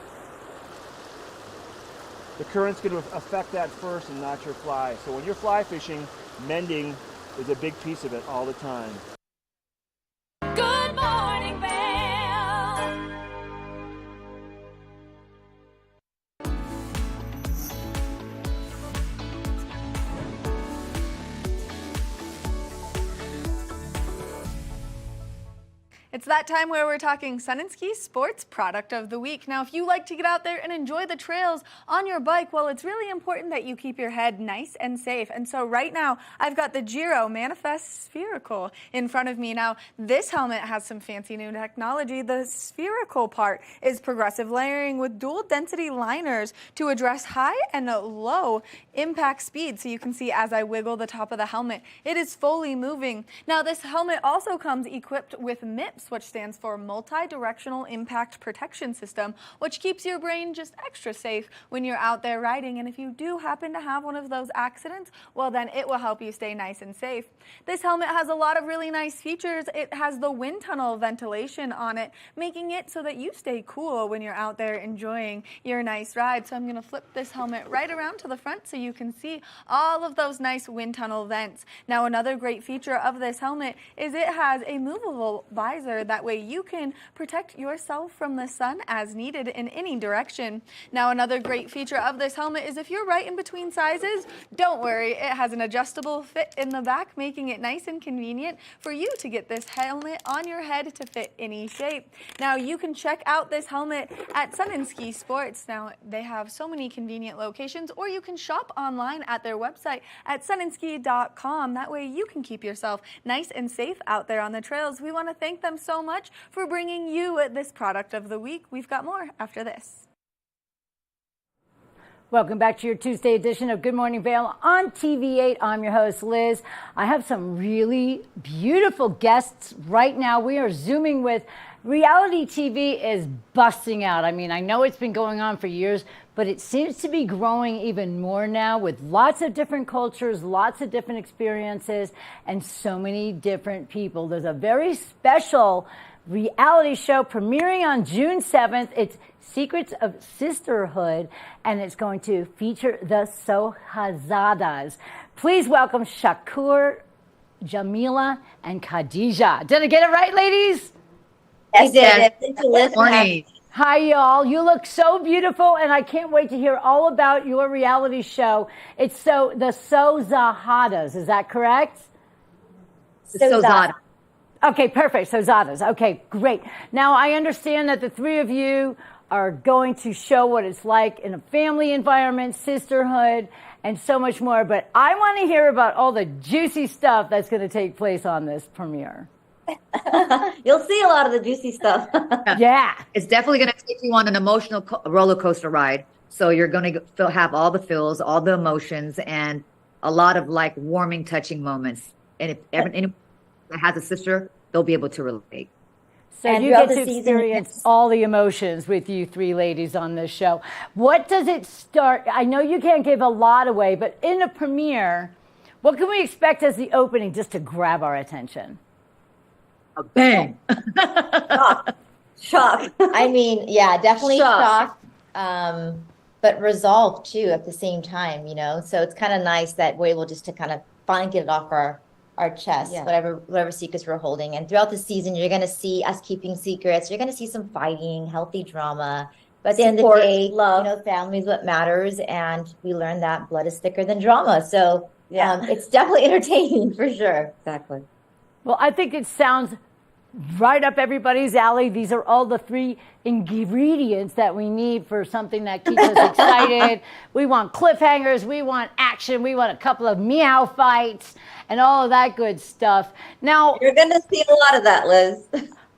the current's going to affect that first and not your fly. So when you're fly fishing, mending is a big piece of it all the time. Good Morning Vail. It's that time where we're talking Sun and Ski Sports Product of the Week. Now, if you like to get out there and enjoy the trails on your bike, well, it's really important that you keep your head nice and safe. And so right now, I've got the Giro Manifest Spherical in front of me. Now, this helmet has some fancy new technology. The spherical part is progressive layering with dual density liners to address high and low impact speed. So you can see as I wiggle the top of the helmet, it is fully moving. Now, this helmet also comes equipped with MIPS, which stands for Multi-Directional Impact Protection System, which keeps your brain just extra safe when you're out there riding. And if you do happen to have one of those accidents, well, then it will help you stay nice and safe. This helmet has a lot of really nice features. It has the wind tunnel ventilation on it, making it so that you stay cool when you're out there enjoying your nice ride. So I'm going to flip this helmet right around to the front so you can see all of those nice wind tunnel vents. Now, another great feature of this helmet is it has a movable visor visor. That way you can protect yourself from the sun as needed in any direction. Now, another great feature of this helmet is if you're right in between sizes, don't worry, it has an adjustable fit in the back, making it nice and convenient for you to get this helmet on your head to fit any shape. Now, you can check out this helmet at Sun and Ski Sports. Now, they have so many convenient locations, or you can shop online at their website at sunandski.com. That way you can keep yourself nice and safe out there on the trails. We want to thank them so much for bringing you this product of the week. We've got more after this. Welcome back to your Tuesday edition of Good Morning Vail on TV8. I'm your host, Liz. I have some really beautiful guests right now. We are Zooming with reality TV is busting out. I mean, I know it's been going on for years, but it seems to be growing even more now with lots of different cultures, lots of different experiences, and so many different people. There's a very special reality show premiering on June 7th. It's Secrets of Sisterhood, and it's going to feature the Sohazadas. Please welcome Shakur, Jamila, and Khadija. Did I get it right, ladies? Yes, Liz. Morning. Hi, y'all. You look so beautiful, and I can't wait to hear all about your reality show. It's the Sohazadas. Is that correct? Sozada. Okay, perfect. Sohazadas. Okay, great. Now, I understand that the three of you are going to show what it's like in a family environment, sisterhood, and so much more. But I want to hear about all the juicy stuff that's going to take place on this premiere. You'll see a lot of the juicy stuff. Yeah. It's definitely going to take you on an emotional roller coaster ride. So you're going to have all the feels, all the emotions, and a lot of like warming, touching moments. And if anyone that has a sister, they'll be able to relate. So and you get to experience all the emotions with you three ladies on this show. What does it start? I know you can't give a lot away, but in a premiere, what can we expect as the opening just to grab our attention? A bang. Shock. I mean, yeah, definitely shock. But resolve too at the same time, you know? So it's kind of nice that we're able just to kind of finally get it off our chest, whatever secrets we're holding. And throughout the season, you're going to see us keeping secrets. You're going to see some fighting, healthy drama. But at the end of the day, love. You know, family is what matters. And we learned that blood is thicker than drama. So it's definitely entertaining for sure. Exactly. Well, I think it sounds right up everybody's alley. These are all the three ingredients that we need for something that keeps us excited. We want cliffhangers, we want action, we want a couple of meow fights, and all of that good stuff. Now, you're going to see a lot of that, Liz.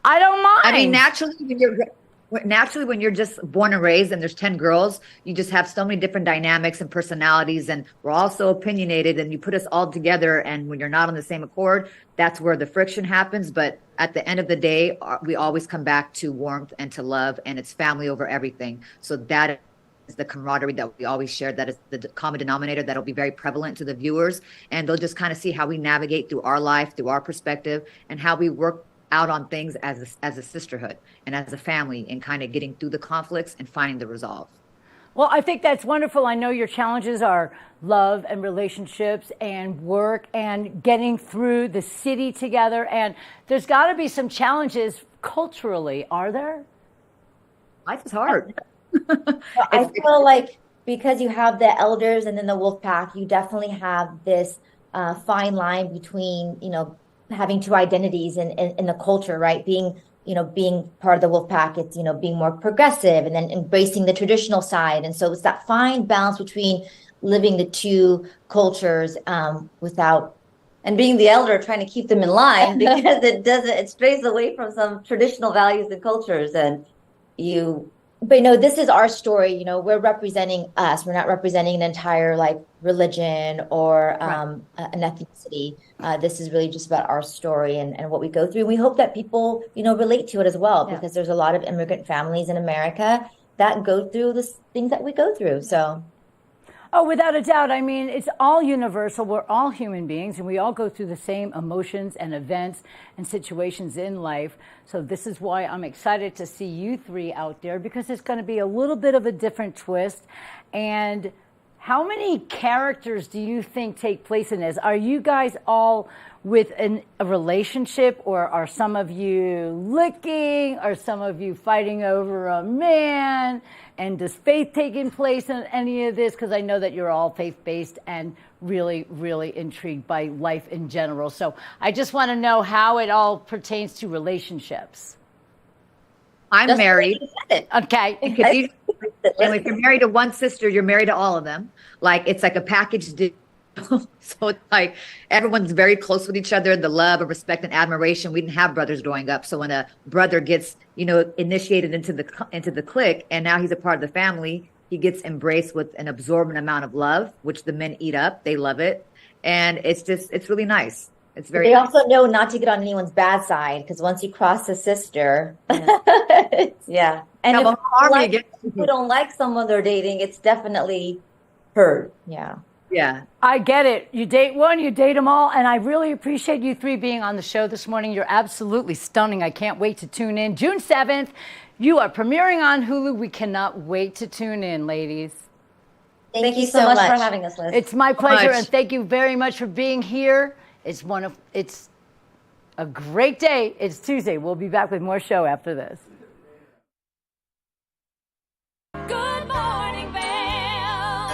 I don't mind. I mean, naturally, when you're just born and raised and there's 10 girls, you just have so many different dynamics and personalities, and we're all so opinionated, and you put us all together, and when you're not on the same accord, that's where the friction happens. But at the end of the day, we always come back to warmth and to love, and it's family over everything. So that is the camaraderie that we always share. That is the common denominator that'll be very prevalent to the viewers, and they'll just kind of see how we navigate through our life, through our perspective, and how we work out on things as a sisterhood and as a family, and kind of getting through the conflicts and finding the resolve. Well, I think that's wonderful. I know your challenges are love and relationships and work and getting through the city together. And there's got to be some challenges culturally, are there? Life is hard. I feel like because you have the elders and then the wolf pack, you definitely have this fine line between, you know, having two identities in the culture, right? Being part of the wolf pack, it's, you know, being more progressive and then embracing the traditional side. And so it's that fine balance between living the two cultures without, and being the elder, trying to keep them in line because it strays away from some traditional values and cultures. But you know, this is our story. You know, we're representing us. We're not representing an entire like religion or an ethnicity. This is really just about our story and what we go through. And we hope that people, you know, relate to it as well, because there's a lot of immigrant families in America that go through the things that we go through. So. Oh, without a doubt. I mean, it's all universal. We're all human beings, and we all go through the same emotions and events and situations in life. So this is why I'm excited to see you three out there, because it's going to be a little bit of a different twist. And How many characters do you think take place in this? Are you guys all with a relationship, or are some of you licking? Are some of you fighting over a man? And does faith taking place in any of this? Because I know that you're all faith-based and really, really intrigued by life in general. So I just want to know how it all pertains to relationships. I'm married. Okay. And if you're married to one sister, you're married to all of them. Like, it's like a package deal. So it's like everyone's very close with each other, the love and respect and admiration. We didn't have brothers growing up. So when a brother gets, initiated into the clique, and now he's a part of the family, he gets embraced with an absorbent amount of love, which the men eat up. They love it. And it's really nice. It's very They nice. also know not to get on anyone's bad side, because once you cross the sister, yeah. And if you don't like someone they're dating, it's definitely hurt. Yeah. Yeah. I get it. You date one, you date them all. And I really appreciate you three being on the show this morning. You're absolutely stunning. I can't wait to tune in. June 7th, you are premiering on Hulu. We cannot wait to tune in, ladies. Thank you so much for having us, Liz. It's my pleasure. And thank you very much for being here. It's a great day. It's Tuesday. We'll be back with more show after this. Good Morning Vail.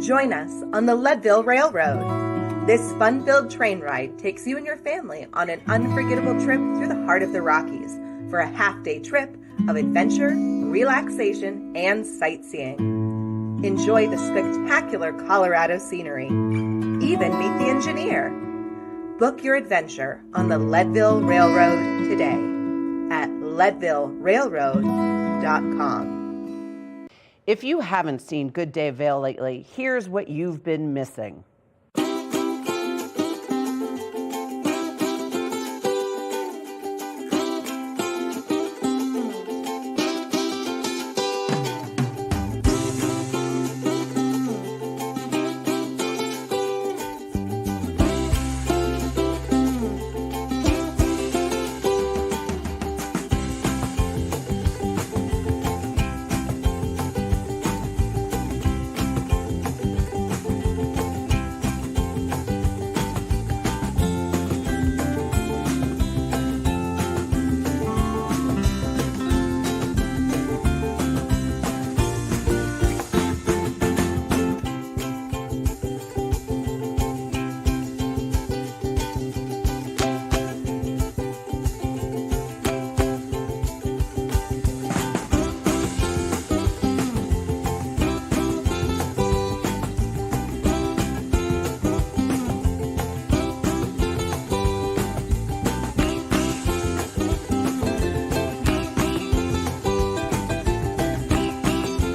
Join us on the Leadville Railroad. This fun-filled train ride takes you and your family on an unforgettable trip through the heart of the Rockies for a half-day trip of adventure, relaxation, and sightseeing. Enjoy the spectacular Colorado scenery. Even meet the engineer. Book your adventure on the Leadville Railroad today at leadvillerailroad.com. If you haven't seen Good Day Vail lately, here's what you've been missing.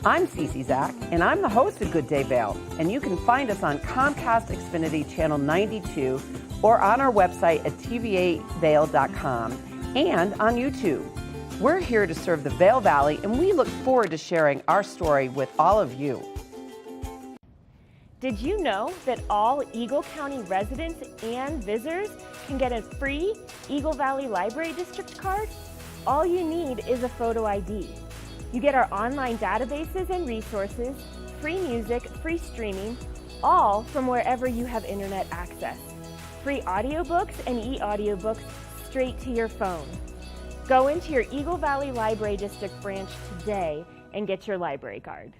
I'm Sassi Zach, and I'm the host of Good Day Vail, and you can find us on Comcast Xfinity Channel 92 or on our website at tva8vail.com and on YouTube. We're here to serve the Vail Valley, and we look forward to sharing our story with all of you. Did you know that all Eagle County residents and visitors can get a free Eagle Valley Library District card? All you need is a photo ID. You get our online databases and resources, free music, free streaming, all from wherever you have internet access. Free audiobooks and e-audiobooks straight to your phone. Go into your Eagle Valley Library District branch today and get your library card.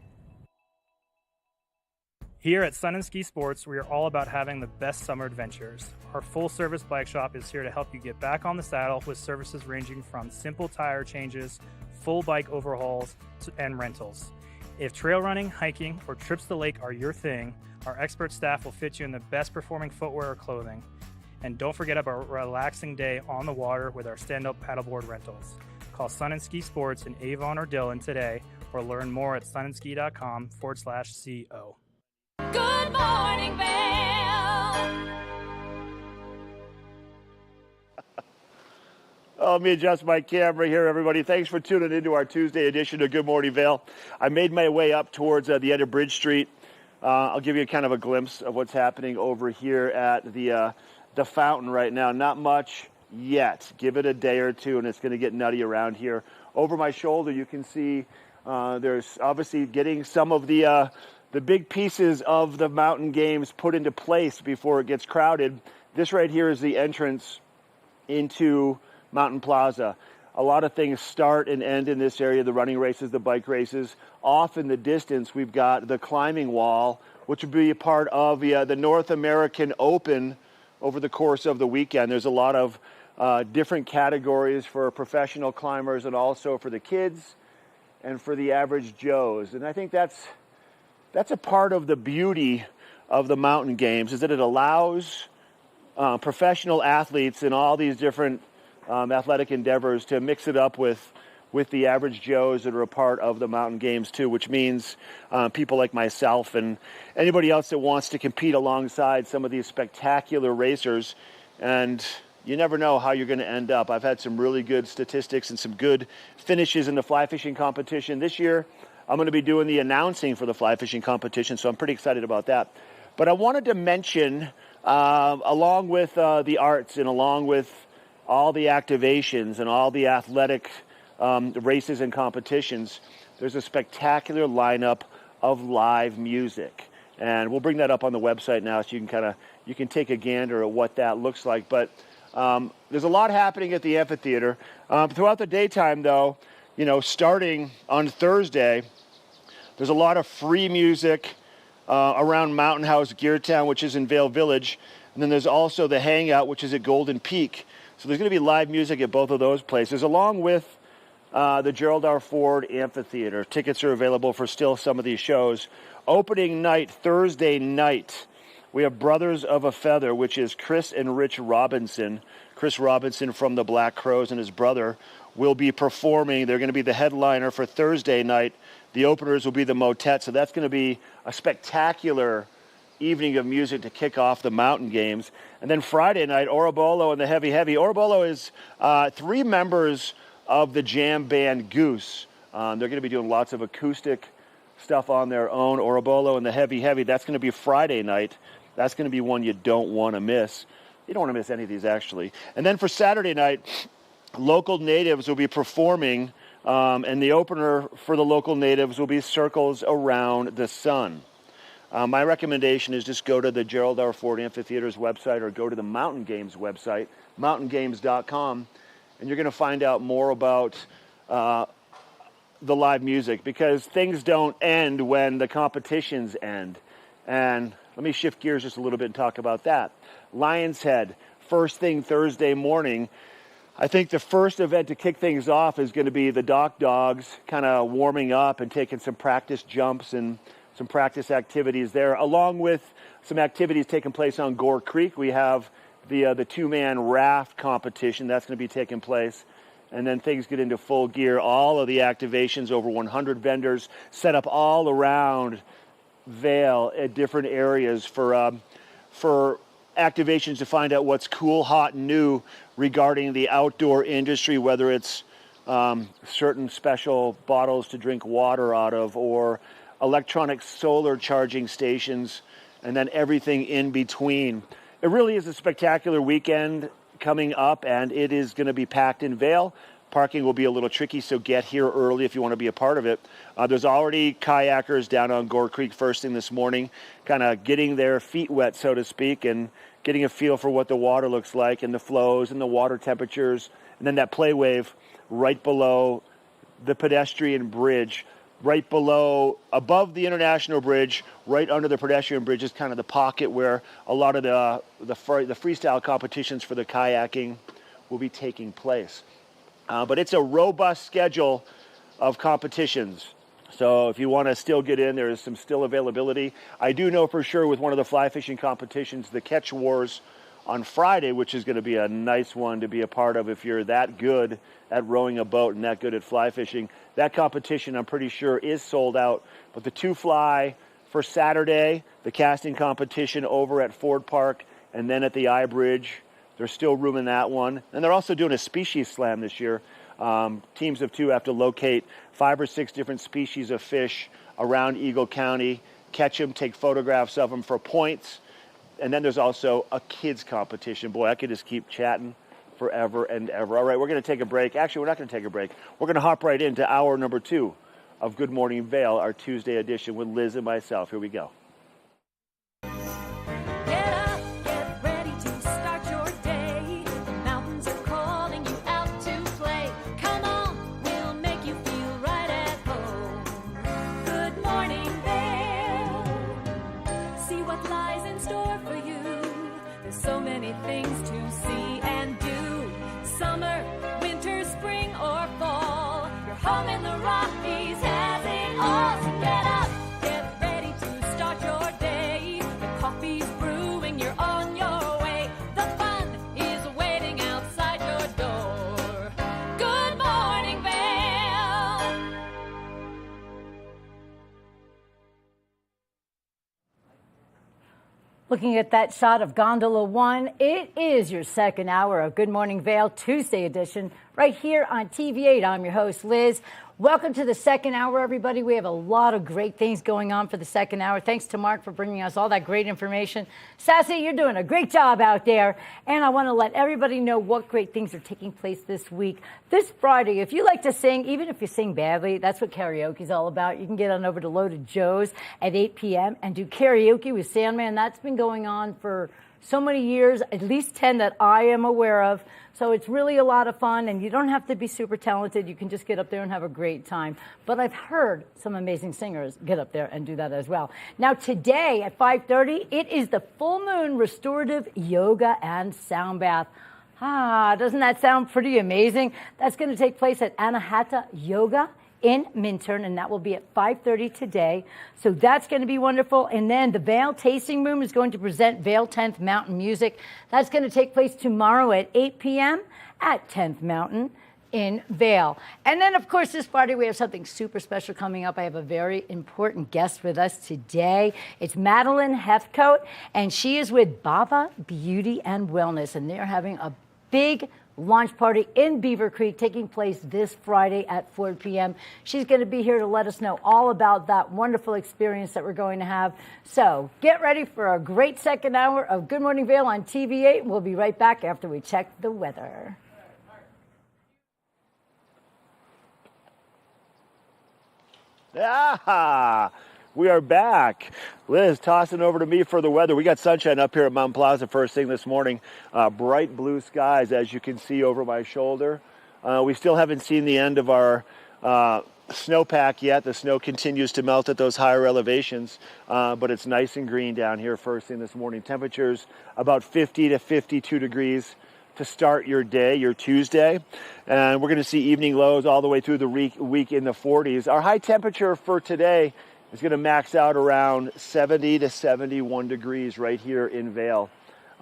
Here at Sun and Ski Sports, we are all about having the best summer adventures. Our full-service bike shop is here to help you get back on the saddle with services ranging from simple tire changes, full bike overhauls, and rentals. If trail running, hiking, or trips to the lake are your thing, our expert staff will fit you in the best performing footwear or clothing. And don't forget about a relaxing day on the water with our stand-up paddleboard rentals. Call Sun and Ski Sports in Avon or Dillon today, or learn more at sunandski.com/CO. Good Morning Vail. Let me adjust my camera here, everybody. Thanks for tuning into our Tuesday edition of Good Morning Vail. I made my way up towards the end of Bridge Street. I'll give you kind of a glimpse of what's happening over here at the fountain right now. Not much yet. Give it a day or two, and it's going to get nutty around here over my shoulder, you can see there's obviously getting some of the big pieces of the mountain games put into place before it gets crowded. This right here is the entrance into Mountain Plaza. A lot of things start and end in this area, the running races, the bike races. Off in the distance, we've got the climbing wall, which would be a part of the North American Open over the course of the weekend. There's a lot of different categories for professional climbers and also for the kids and for the average Joes. And I think that's a part of the beauty of the mountain games, is that it allows professional athletes in all these different athletic endeavors to mix it up with the average Joes that are a part of the mountain games too, which means people like myself and anybody else that wants to compete alongside some of these spectacular racers. And you never know how you're going to end up. I've had some really good statistics and some good finishes in the fly fishing competition. This year, I'm going to be doing the announcing for the fly fishing competition, so I'm pretty excited about that. But I wanted to mention, along with the arts and along with all the activations and all the athletic races and competitions, there's a spectacular lineup of live music. And we'll bring that up on the website now so you can take a gander at what that looks like. But there's a lot happening at the amphitheater. Throughout the daytime, though, starting on Thursday, there's a lot of free music around Mountain House Gear Town, which is in Vail Village. And then there's also the Hangout, which is at Golden Peak. So there's going to be live music at both of those places, along with the Gerald R. Ford Amphitheater. Tickets are available for still some of these shows. Opening night, Thursday night, we have Brothers of a Feather, which is Chris and Rich Robinson. Chris Robinson from the Black Crows and his brother will be performing. They're going to be the headliner for Thursday night. The openers will be the Motet. So that's going to be a spectacular evening of music to kick off the mountain games. And then Friday night, Orobolo and the Heavy Heavy. Orobolo is 3 members of the jam band Goose. They're going to be doing lots of acoustic stuff on their own. Orobolo and the Heavy Heavy, that's going to be Friday night. That's going to be one you don't want to miss. You don't want to miss any of these, actually. And then for Saturday night, local natives will be performing, and the opener for the local natives will be Circles Around the Sun. My recommendation is just go to the Gerald R. Ford Amphitheater's website or go to the Mountain Games website, mountaingames.com, and you're going to find out more about the live music, because things don't end when the competitions end. And let me shift gears just a little bit and talk about that. Lion's Head, first thing Thursday morning. I think the first event to kick things off is going to be the Dock Dogs kind of warming up and taking some practice jumps and some practice activities there, along with some activities taking place on Gore Creek. We have the two-man raft competition that's going to be taking place. And then things get into full gear. All of the activations, over 100 vendors set up all around Vail at different areas for activations to find out what's cool, hot, and new regarding the outdoor industry, whether it's certain special bottles to drink water out of or electronic solar charging stations, and then everything in between. It really is a spectacular weekend coming up, and it is going to be packed in Vail. Parking will be a little tricky, so get here early if you want to be a part of it. There's already kayakers down on Gore Creek first thing this morning, kind of getting their feet wet, so to speak, and getting a feel for what the water looks like and the flows and the water temperatures. And then that play wave right below the pedestrian bridge, right below, above the International Bridge, right under the pedestrian bridge is kind of the pocket where a lot of the freestyle competitions for the kayaking will be taking place. But it's a robust schedule of competitions. So if you want to still get in, there is some still availability. I do know for sure with one of the fly fishing competitions, the Catch Wars on Friday, which is going to be a nice one to be a part of if you're that good at rowing a boat and that good at fly fishing. That competition, I'm pretty sure, is sold out. But the two fly for Saturday, the casting competition over at Ford Park, and then at the I Bridge, there's still room in that one. And they're also doing a species slam this year. Teams of 2 have to locate 5 or 6 different species of fish around Eagle County, catch them, take photographs of them for points. And then there's also a kids competition. Boy, I could just keep chatting forever and ever. All right, we're going to take a break. Actually, we're not going to take a break. We're going to hop right into hour number 2 of Good Morning Vail, our Tuesday edition with Liz and myself. Here we go. Get up, get ready to start your day. The mountains are calling you out to play. Come on, we'll make you feel right at home. Good morning, Vail. See what lies in store for you. There's so many things to see and do. Summer, winter, spring, or fall. Your home in the Rockies has it all. So get up, get ready to start your day. The coffee's brewing, you're on your way. The fun is waiting outside your door. Good morning, Vail. Looking at that shot of Gondola 1, it is your second hour of Good Morning Vail, Tuesday edition, right here on TV8. I'm your host, Liz. Welcome to the second hour, everybody. We have a lot of great things going on for the second hour. Thanks to Mark for bringing us all that great information. Sassi, you're doing a great job out there. And I want to let everybody know what great things are taking place this week. This Friday, if you like to sing, even if you sing badly, that's what karaoke is all about. You can get on over to Loaded Joe's at 8 p.m. and do karaoke with Sandman. That's been going on for so many years, at least 10 that I am aware of. So it's really a lot of fun, and you don't have to be super talented. You can just get up there and have a great time. But I've heard some amazing singers get up there and do that as well. Now today at 5:30, it is the full moon restorative yoga and sound bath. Doesn't that sound pretty amazing? That's going to take place at Anahata Yoga in Minturn, and that will be at 5:30 today. So that's going to be wonderful. And then the Vail Tasting Room is going to present Vail 10th Mountain Music. That's going to take place tomorrow at 8 p.m. at 10th Mountain in Vail. And then, of course, this Friday we have something super special coming up. I have a very important guest with us today. It's Madalyn Hethcote, and she is with Bhava Beauty and Wellness, and they're having a big launch party in Beaver Creek taking place this Friday at 4 p.m. She's going to be here to let us know all about that wonderful experience that we're going to have. So get ready for a great second hour of Good Morning Vail on TV8. We'll be right back after we check the weather. We are back. Liz tossing over to me for the weather. We got sunshine up here at Mount Plaza first thing this morning. Bright blue skies, as you can see over my shoulder. We still haven't seen the end of our snowpack yet. The snow continues to melt at those higher elevations, but it's nice and green down here first thing this morning. Temperatures about 50 to 52 degrees to start your day, your Tuesday. And we're going to see evening lows all the way through the week in the 40s. Our high temperature for today is going to max out around 70 to 71 degrees right here in Vail.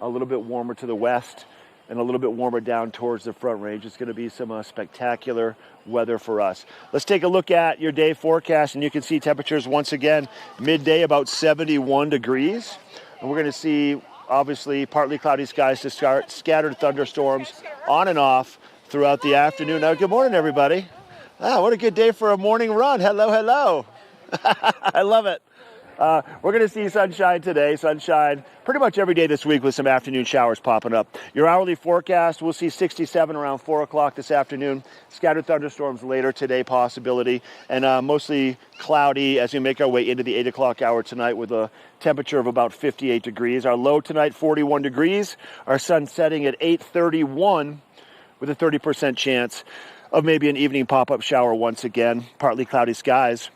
A little bit warmer to the west and a little bit warmer down towards the Front Range. It's going to be some spectacular weather for us. Let's take a look at your day forecast, and you can see temperatures once again midday about 71 degrees. And we're going to see obviously partly cloudy skies to start, scattered thunderstorms on and off throughout the afternoon. Now, good morning, everybody. What a good day for a morning run. Hello, hello. I love it. We're going to see sunshine today, sunshine pretty much every day this week with some afternoon showers popping up. Your hourly forecast, we'll see 67 around 4 o'clock this afternoon. Scattered thunderstorms later today, possibility, and mostly cloudy as we make our way into the 8 o'clock hour tonight with a temperature of about 58 degrees. Our low tonight, 41 degrees. Our sun setting at 8:31 with a 30% chance of maybe an evening pop-up shower once again. Partly cloudy skies.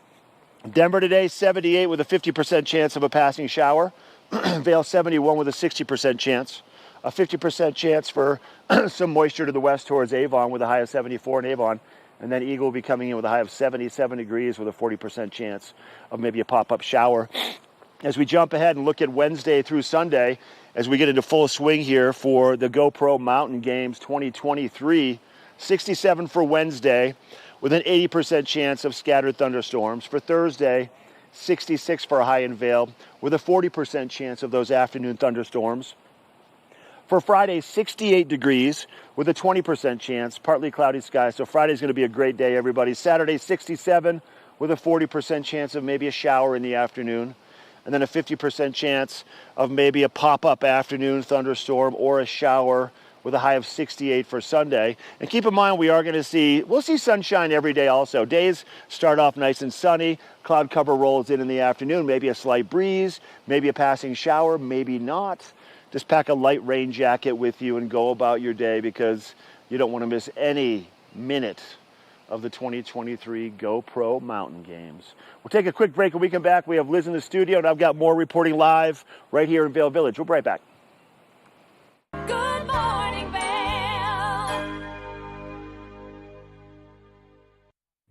Denver today, 78 with a 50% chance of a passing shower. Vail, 71 with a 60% chance. A 50% chance for some moisture to the west towards Avon with a high of 74 in Avon. And then Eagle will be coming in with a high of 77 degrees with a 40% chance of maybe a pop-up shower. As we jump ahead and look at Wednesday through Sunday, as we get into full swing here for the GoPro Mountain Games 2023, 67 for Wednesday, with an 80% chance of scattered thunderstorms. For Thursday, 66 for a high in Vail, with a 40% chance of those afternoon thunderstorms. For Friday, 68 degrees, with a 20% chance, partly cloudy skies. So Friday's going to be a great day, everybody. Saturday, 67, with a 40% chance of maybe a shower in the afternoon. And then a 50% chance of maybe a pop-up afternoon thunderstorm or a shower with a high of 68 for Sunday. And keep in mind, we'll see sunshine every day also. Days start off nice and sunny. Cloud cover rolls in the afternoon, maybe a slight breeze, maybe a passing shower, maybe not. Just pack a light rain jacket with you and go about your day because you don't want to miss any minute of the 2023 GoPro Mountain Games. We'll take a quick break and we come back. We have Liz in the studio and I've got more reporting live right here in Vail Village. We'll be right back. Good Morning Vail.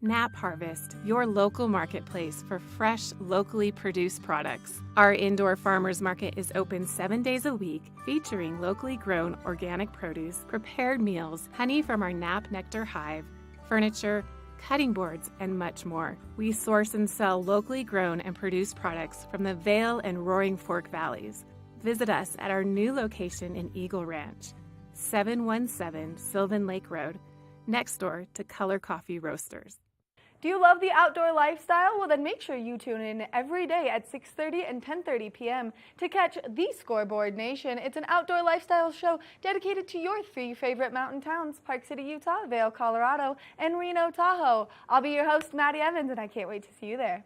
Nap Harvest, your local marketplace for fresh, locally produced products. Our indoor farmers market is open 7 days a week, featuring locally grown organic produce, prepared meals, honey from our Nap Nectar hive, furniture, cutting boards, and much more. We source and sell locally grown and produced products from the Vail and Roaring Fork Valleys. Visit us at our new location in Eagle Ranch, 717 Sylvan Lake Road, next door to Color Coffee Roasters. Do you love the outdoor lifestyle? Well, then make sure you tune in every day at 6:30 and 10:30 p.m. to catch The Scoreboard Nation. It's an outdoor lifestyle show dedicated to your 3 favorite mountain towns, Park City, Utah, Vail, Colorado, and Reno, Tahoe. I'll be your host, Maddie Evans, and I can't wait to see you there.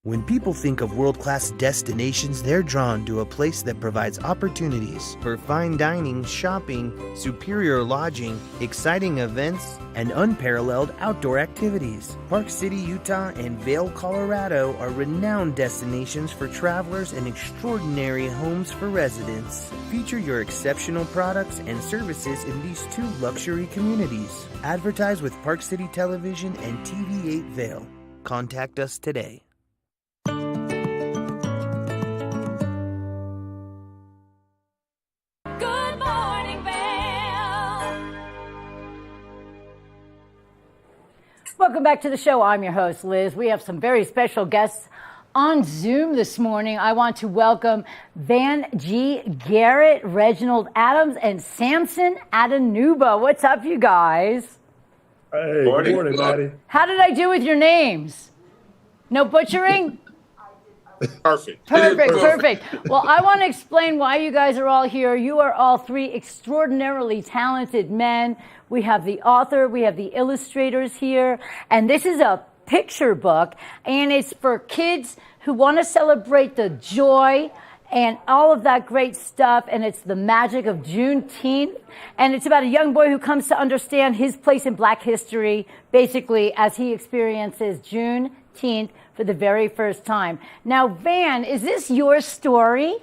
When people think of world-class destinations, they're drawn to a place that provides opportunities for fine dining, shopping, superior lodging, exciting events, and unparalleled outdoor activities. Park City, Utah, and Vail, Colorado are renowned destinations for travelers and extraordinary homes for residents. Feature your exceptional products and services in these 2 luxury communities. Advertise with Park City Television and TV8 Vail. Contact us today. Good Morning Vail. Welcome back to the show. I'm your host, Liz. We have some very special guests on Zoom this morning. I want to welcome Van G. Garrett, Reginald Adams, and Samson Adanuba. What's up, you guys? Hey, good morning, Maddie. How did I do with your names? No butchering? Perfect. Perfect. Well, I want to explain why you guys are all here. You are all 3 extraordinarily talented men. We have the author, we have the illustrators here, and this is a picture book, and it's for kids who want to celebrate the joy and all of that great stuff, and it's the magic of Juneteenth, and it's about a young boy who comes to understand his place in Black history, basically, as he experiences Juneteenth for the very first time. Now, Van, is this your story?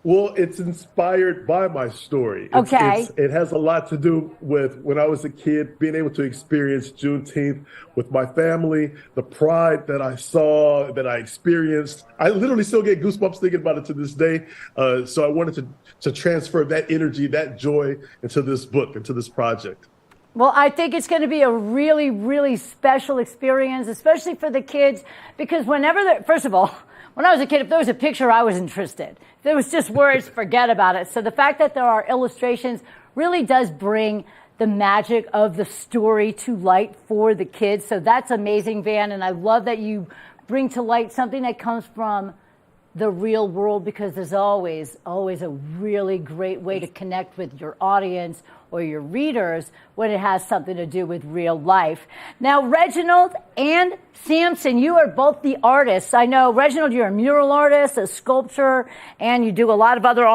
Well, it's inspired by my story. It has a lot to do with when I was a kid, being able to experience Juneteenth with my family, the pride that I saw, that I experienced. I literally still get goosebumps thinking about it to this day. So I wanted to transfer that energy, that joy into this book, into this project. Well, I think it's going to be a really, really special experience, especially for the kids, because first of all, when I was a kid, if there was a picture, I was interested. If there was just words, forget about it. So the fact that there are illustrations really does bring the magic of the story to light for the kids. So that's amazing, Van. And I love that you bring to light something that comes from the real world, because there's always a really great way to connect with your audience or your readers when it has something to do with real life. Now, Reginald and Samson, you are both the artists. I know, Reginald, you're a mural artist, a sculptor, and you do a lot of other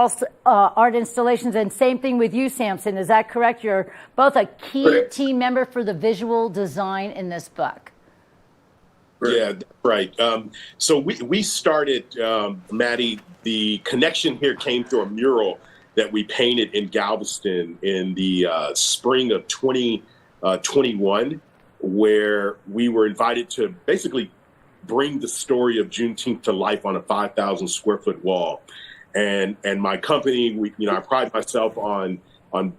art installations, and same thing with you, Samson. Is that correct? You're both a key team member for the visual design in this book. Yeah, right. So we started, Maddie, the connection here came through a mural that we painted in Galveston in the spring of 2021, where we were invited to basically bring the story of Juneteenth to life on a 5,000 square foot wall. And my company, I pride myself on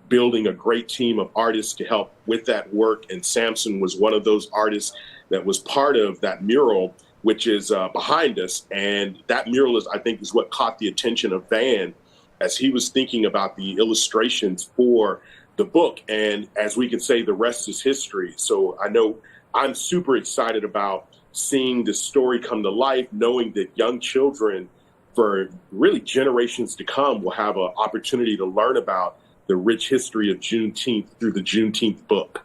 building a great team of artists to help with that work. And Samson was one of those artists that was part of that mural, which is behind us. And that mural I think is what caught the attention of Van as he was thinking about the illustrations for the book. And as we could say, the rest is history. So I know I'm super excited about seeing this story come to life, knowing that young children for really generations to come will have an opportunity to learn about the rich history of Juneteenth through the Juneteenth book.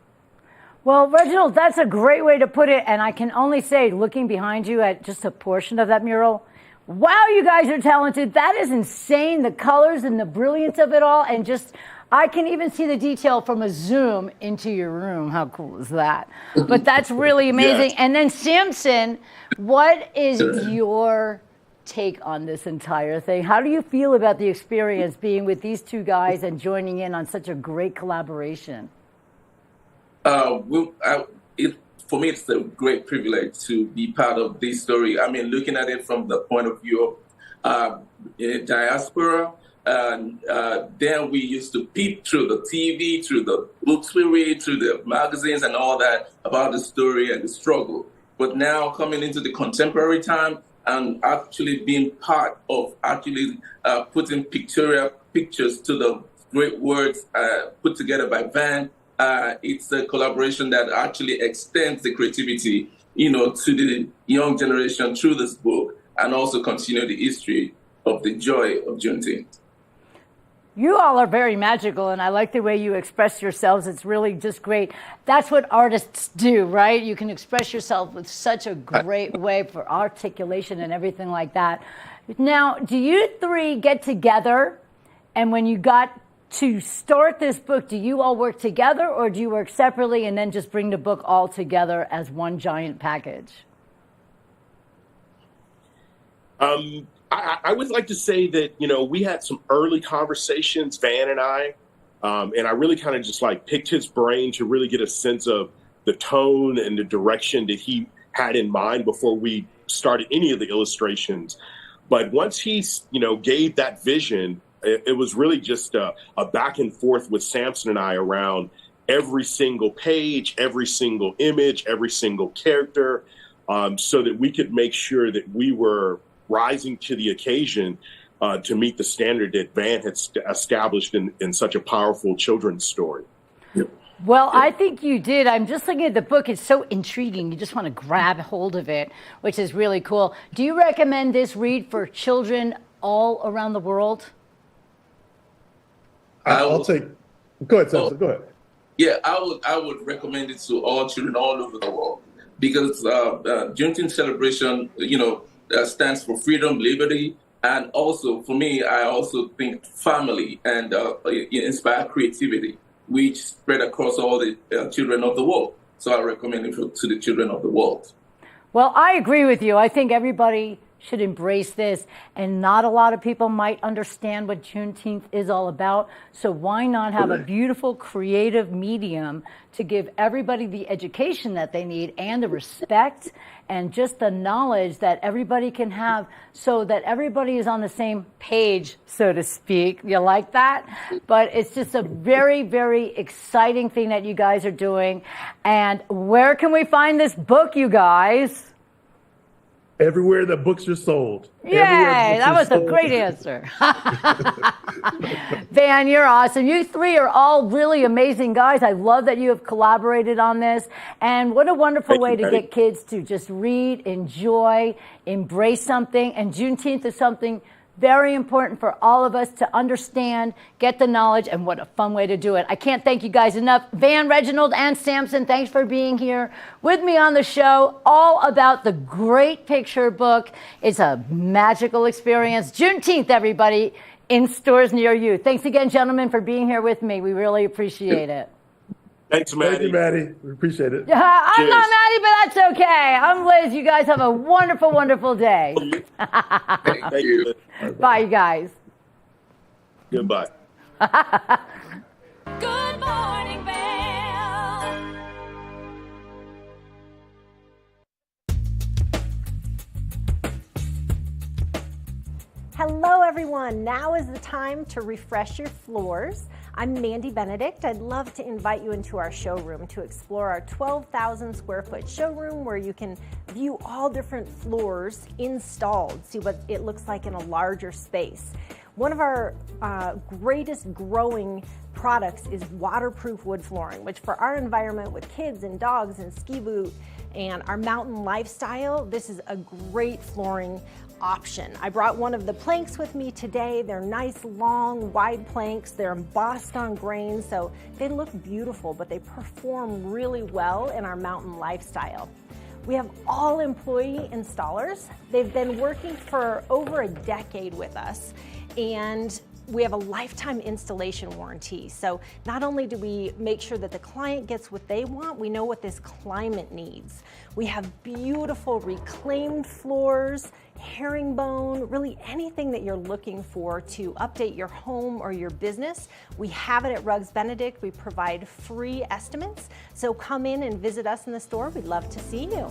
Well, Reginald, that's a great way to put it. And I can only say, looking behind you at just a portion of that mural, wow, you guys are talented. That is insane, the colors and the brilliance of it all. And just, I can even see the detail from a zoom into your room. How cool is that? But that's really amazing. Yes. And then Samson, what is your take on this entire thing? How do you feel about the experience being with these two guys and joining in on such a great collaboration? For me, it's a great privilege to be part of this story. I mean, looking at it from the point of view of diaspora, then we used to peep through the TV, through the books we read, through the magazines and all that about the story and the struggle. But now coming into the contemporary time and actually being part of actually putting pictorial pictures to the great words put together by Van, it's a collaboration that actually extends the creativity, to the young generation through this book, and also continue the history of the joy of Juneteenth. You all are very magical, and I like the way you express yourselves. It's really just great. That's what artists do, right? You can express yourself with such a great way for articulation and everything like that. Now, do you three get together, and when you got to start this book, do you all work together, or do you work separately and then just bring the book all together as one giant package? I would like to say that, we had some early conversations, Van and I I really kind of just picked his brain to really get a sense of the tone and the direction that he had in mind before we started any of the illustrations. But once he, gave that vision, it was really just a back and forth with Samson and I around every single page, every single image, every single character, so that we could make sure that we were rising to the occasion to meet the standard that Van had established in such a powerful children's story. Well, I think you did. I'm just looking at the book. It's so intriguing. You just want to grab hold of it, which is really cool. Do you recommend this read for children all around the world? I'll take. Go ahead, Sassi. Go ahead. Yeah, I would recommend it to all children all over the world because Juneteenth celebration, stands for freedom, liberty, and also for me, I also think family and inspire creativity, which spread across all the children of the world. So I recommend it to the children of the world. Well, I agree with you. I think everybody should embrace this, and not a lot of people might understand what Juneteenth is all about. So why not have a beautiful, creative medium to give everybody the education that they need and the respect and just the knowledge that everybody can have so that everybody is on the same page, so to speak. You like that? But it's just a very, very exciting thing that you guys are doing. And where can we find this book, you guys? Everywhere that books are sold. Yay, that was a great answer. Van, you're awesome. You three are all really amazing guys. I love that you have collaborated on this. And what a wonderful way to get kids to just read, enjoy, embrace something. And Juneteenth is something Very important for all of us to understand, get the knowledge, and what a fun way to do it. I can't thank you guys enough. Van, Reginald, and Samson, thanks for being here with me on the show, all about the Great Picture book. It's a magical experience. Juneteenth, everybody, in stores near you. Thanks again, gentlemen, for being here with me. We really appreciate it. Thanks, Maddie. Thank you, Maddie. We appreciate it. I'm not Maddie, but that's okay. I'm Liz. You guys have a wonderful, wonderful day. Thank you. Bye, you guys. Goodbye. Good morning, Vail. Hello, everyone. Now is the time to refresh your floors. I'm Mandy Benedict. I'd love to invite you into our showroom to explore our 12,000 square foot showroom where you can view all different floors installed, see what it looks like in a larger space. One of our greatest growing products is waterproof wood flooring, which for our environment with kids and dogs and ski boot and our mountain lifestyle, this is a great flooring option. I brought one of the planks with me today. They're nice, long, wide planks. They're embossed on grain, so they look beautiful, but they perform really well in our mountain lifestyle. We have all employee installers. They've been working for over a decade with us, and we have a lifetime installation warranty. So not only do we make sure that the client gets what they want, we know what this climate needs. We have beautiful reclaimed floors, herringbone, really anything that you're looking for to update your home or your business. We have it at Rugs Benedict. We provide free estimates. So come in and visit us in the store. We'd love to see you.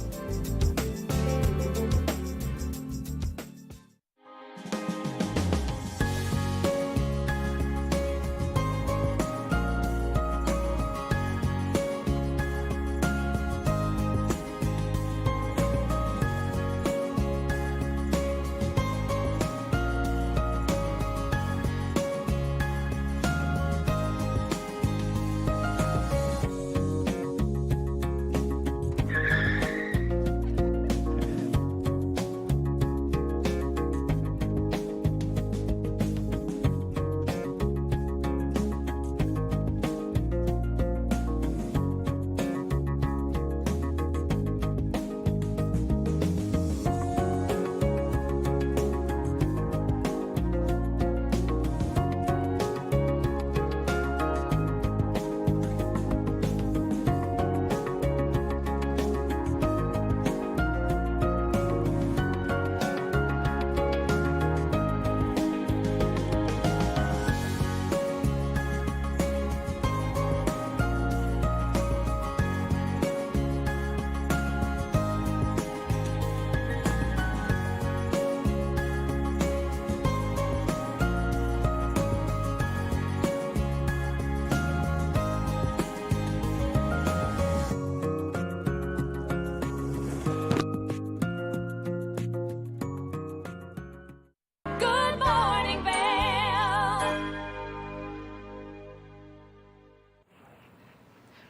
Good morning, Vail.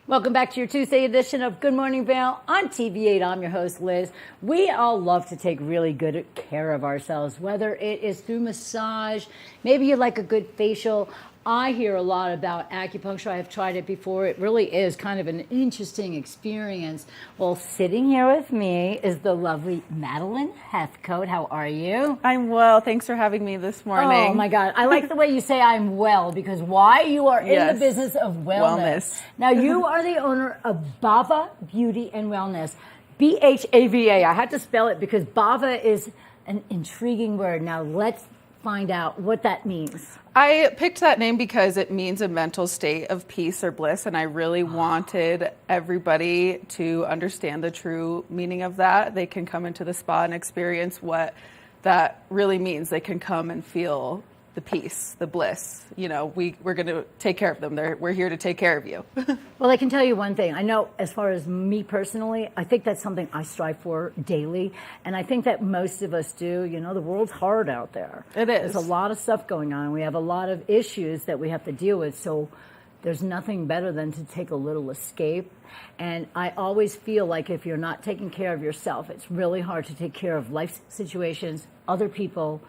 Welcome back to your Tuesday edition of Good Morning Vail on TV8. I'm your host, Liz. We all love to take really good care of ourselves, whether it is through massage, maybe you like a good facial. I hear a lot about acupuncture. I have tried it before. It really is kind of an interesting experience. Well, sitting here with me is the lovely Madalyn Hethcote. How are you? I'm well. Thanks for having me this morning. Oh my God. I like the way you say I'm well, because why? You are in the business of wellness. Now, you are the owner of Bhava Beauty and Wellness. B-H-A-V-A. I had to spell it because Bhava is an intriguing word. Now, let's find out what that means. I picked that name because it means a mental state of peace or bliss, and I really wanted everybody to understand the true meaning of that. They can come into the spa and experience what that really means. They can come and feel the peace, the bliss. You know, we're going to take care of them. We're here to take care of you. Well, I can tell you one thing. I know as far as me personally, I think that's something I strive for daily. And I think that most of us do. You know, the world's hard out there. It is. There's a lot of stuff going on. We have a lot of issues that we have to deal with. So there's nothing better than to take a little escape. And I always feel like if you're not taking care of yourself, it's really hard to take care of life situations, other people.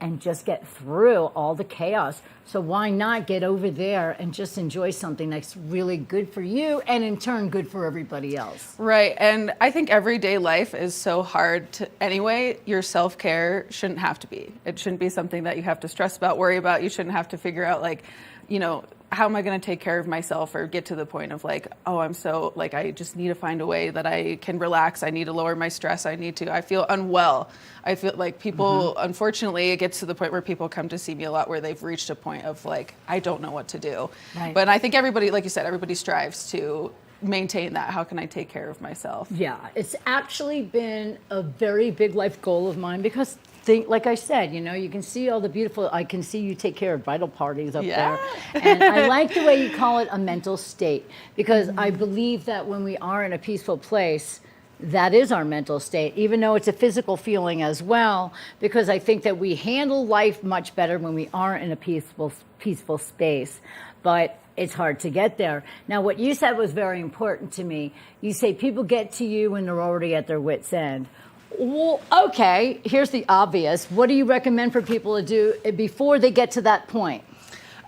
and just get through all the chaos. So why not get over there and just enjoy something that's really good for you and in turn good for everybody else. Right. And I think everyday life is so hard to anyway. Your self-care shouldn't have to be. It shouldn't be something that you have to stress about, worry about. You shouldn't have to figure out like, you know, how am I going to take care of myself or get to the point of like, oh, I'm so like, I just need to find a way that I can relax. I need to lower my stress. I feel unwell. I feel like people, unfortunately, it gets to the point where people come to see me a lot where they've reached a point of like, I don't know what to do. Right. But I think everybody, like you said, everybody strives to maintain that. How can I take care of myself? Yeah, it's actually been a very big life goal of mine because like I said, you know, you can see all the beautiful, I can see you take care of bridal parties up there. And I like the way you call it a mental state because I believe that when we are in a peaceful place, that is our mental state, even though it's a physical feeling as well, because I think that we handle life much better when we are in a peaceful space. But it's hard to get there. Now, what you said was very important to me. You say people get to you when they're already at their wit's end. Well, okay, here's the obvious. What do you recommend for people to do before they get to that point?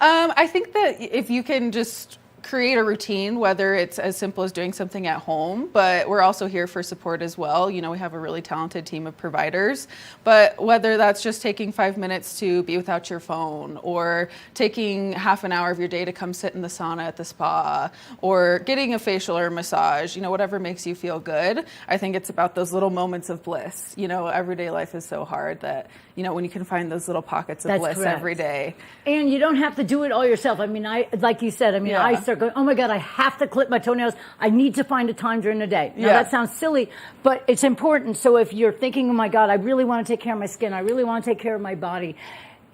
I think that if you can just create a routine, whether it's as simple as doing something at home, but we're also here for support as well. You know, we have a really talented team of providers, but whether that's just taking 5 minutes to be without your phone or taking half an hour of your day to come sit in the sauna at the spa or getting a facial or a massage, you know, whatever makes you feel good. I think it's about those little moments of bliss. You know, everyday life is so hard that, you know, when you can find those little pockets of bliss every day. And you don't have to do it all yourself. I mean, like you said, I start going, oh my God, I have to clip my toenails. I need to find a time during the day. Now that sounds silly, but it's important. So if you're thinking, oh my God, I really want to take care of my skin. I really want to take care of my body.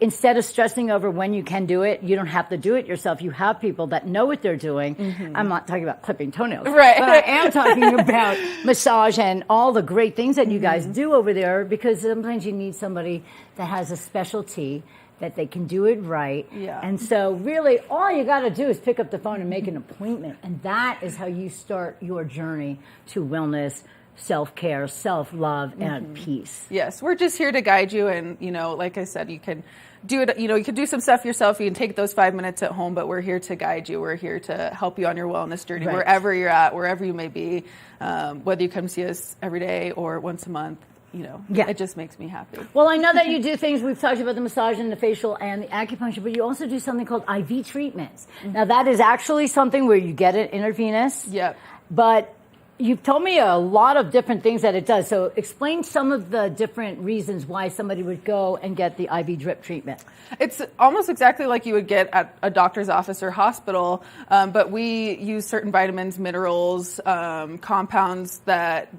Instead of stressing over when you can do it, you don't have to do it yourself. You have people that know what they're doing. I'm not talking about clipping toenails. Right. But I am talking about massage and all the great things that you guys do over there, because sometimes you need somebody that has a specialty that they can do it right. Yeah. And so really all you got to do is pick up the phone and make an appointment. And that is how you start your journey to wellness, self-care, self-love, and peace. Yes, we're just here to guide you. And, you know, like I said, you can do it, you know, you can do some stuff yourself. You can take those 5 minutes at home, but we're here to guide you. We're here to help you on your wellness journey, wherever you're at, wherever you may be, whether you come see us every day or once a month. You know, it just makes me happy. Well, I know that you do things, we've talked about the massage and the facial and the acupuncture, but you also do something called IV treatments. Now, that is actually something where you get it intravenous. Yep. But you've told me a lot of different things that it does. So explain some of the different reasons why somebody would go and get the IV drip treatment. It's almost exactly like you would get at a doctor's office or hospital, but we use certain vitamins, minerals, compounds,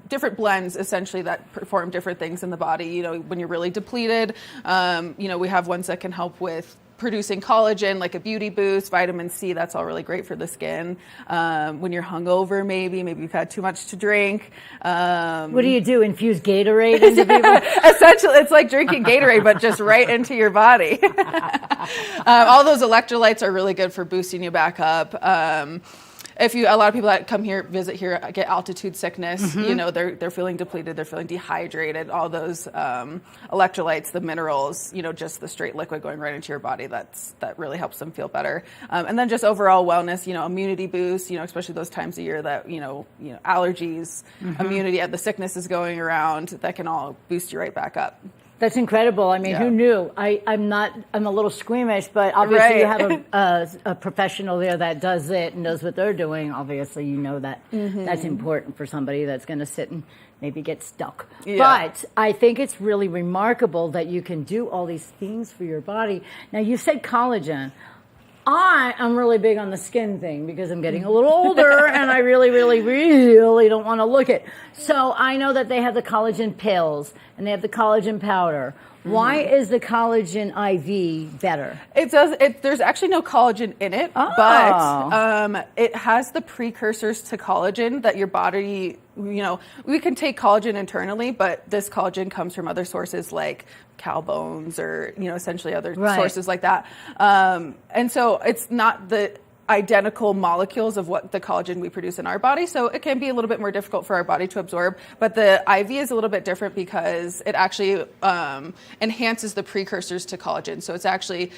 different blends essentially that perform different things in the body. You know, when you're really depleted, you know, we have ones that can help with producing collagen, like a beauty boost, vitamin C, that's all really great for the skin. When you're hungover, maybe you've had too much to drink. What do? Infuse Gatorade into people? Essentially, it's like drinking Gatorade, but just right into your body. All those electrolytes are really good for boosting you back up. A lot of people that come here, visit here, get altitude sickness. You know, they're feeling depleted, they're feeling dehydrated. All those electrolytes, the minerals, you know, just the straight liquid going right into your body. That really helps them feel better. And then just overall wellness, you know, immunity boost. You know, especially those times of year that you know, allergies, immunity, the sickness is going around. That can all boost you right back up. That's incredible. I mean, who knew? I'm a little squeamish, but obviously you have a professional there that does it and knows what they're doing. Obviously, you know that that's important for somebody that's going to sit and maybe get stuck. Yeah. But I think it's really remarkable that you can do all these things for your body. Now, you said collagen. I am really big on the skin thing because I'm getting a little older and I really, really, really don't want to look it. So I know that they have the collagen pills and they have the collagen powder. Why is the collagen IV better? There's actually no collagen in it, but it has the precursors to collagen that your body, you know, we can take collagen internally, but this collagen comes from other sources like cow bones or, you know, essentially other sources like that. And so it's not the identical molecules of what the collagen we produce in our body. So it can be a little bit more difficult for our body to absorb. But the IV is a little bit different because it actually enhances the precursors to collagen. So it's actually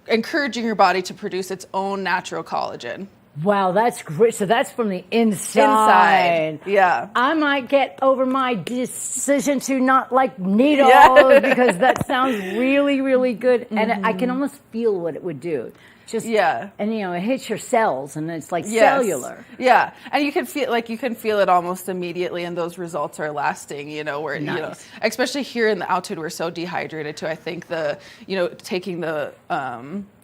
encouraging your body to produce its own natural collagen. Wow, that's great. So that's from the inside. Yeah. I might get over my decision to not like needles because that sounds really, really good. And I can almost feel what it would do. Just and it hits your cells, and it's like cellular. Yeah, and you can feel it almost immediately, and those results are lasting. Where especially here in the altitude, we're so dehydrated too. I think taking the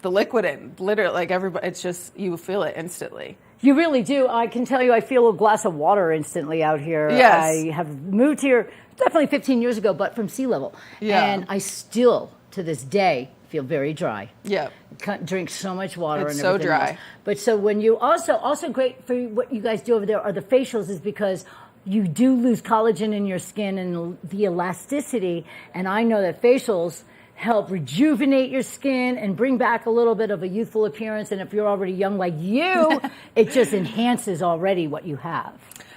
liquid in, literally, like everybody, it's just you feel it instantly. You really do. I can tell you, I feel a glass of water instantly out here. Yes. I have moved here definitely 15 years ago, but from sea level, and I still to this day feel very dry. Yeah. Drink so much water It's and so everything dry. else. But so when you also great for what you guys do over there are the facials is because you do lose collagen in your skin and the elasticity. And I know that facials help rejuvenate your skin and bring back a little bit of a youthful appearance. And if you're already young like you, it just enhances already what you have.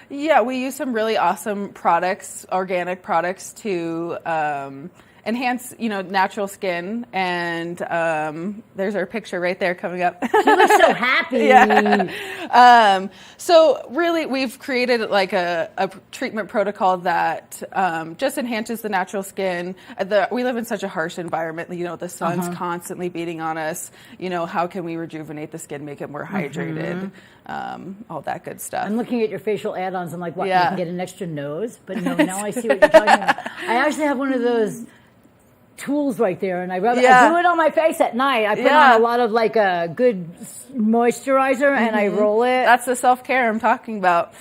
Yeah, we use some really awesome products, organic products to enhance, natural skin. And there's our picture right there coming up. You look so happy. So really, we've created like a treatment protocol that just enhances the natural skin. We live in such a harsh environment. The sun's constantly beating on us. How can we rejuvenate the skin, make it more hydrated? All that good stuff. I'm looking at your facial add-ons. I'm like, what? You can get an extra nose? But no, now I see what you're talking about. I actually have one of those tools right there, and I do it on my face at night. I put on a lot of like a good moisturizer, and I roll it. That's the self-care I'm talking about.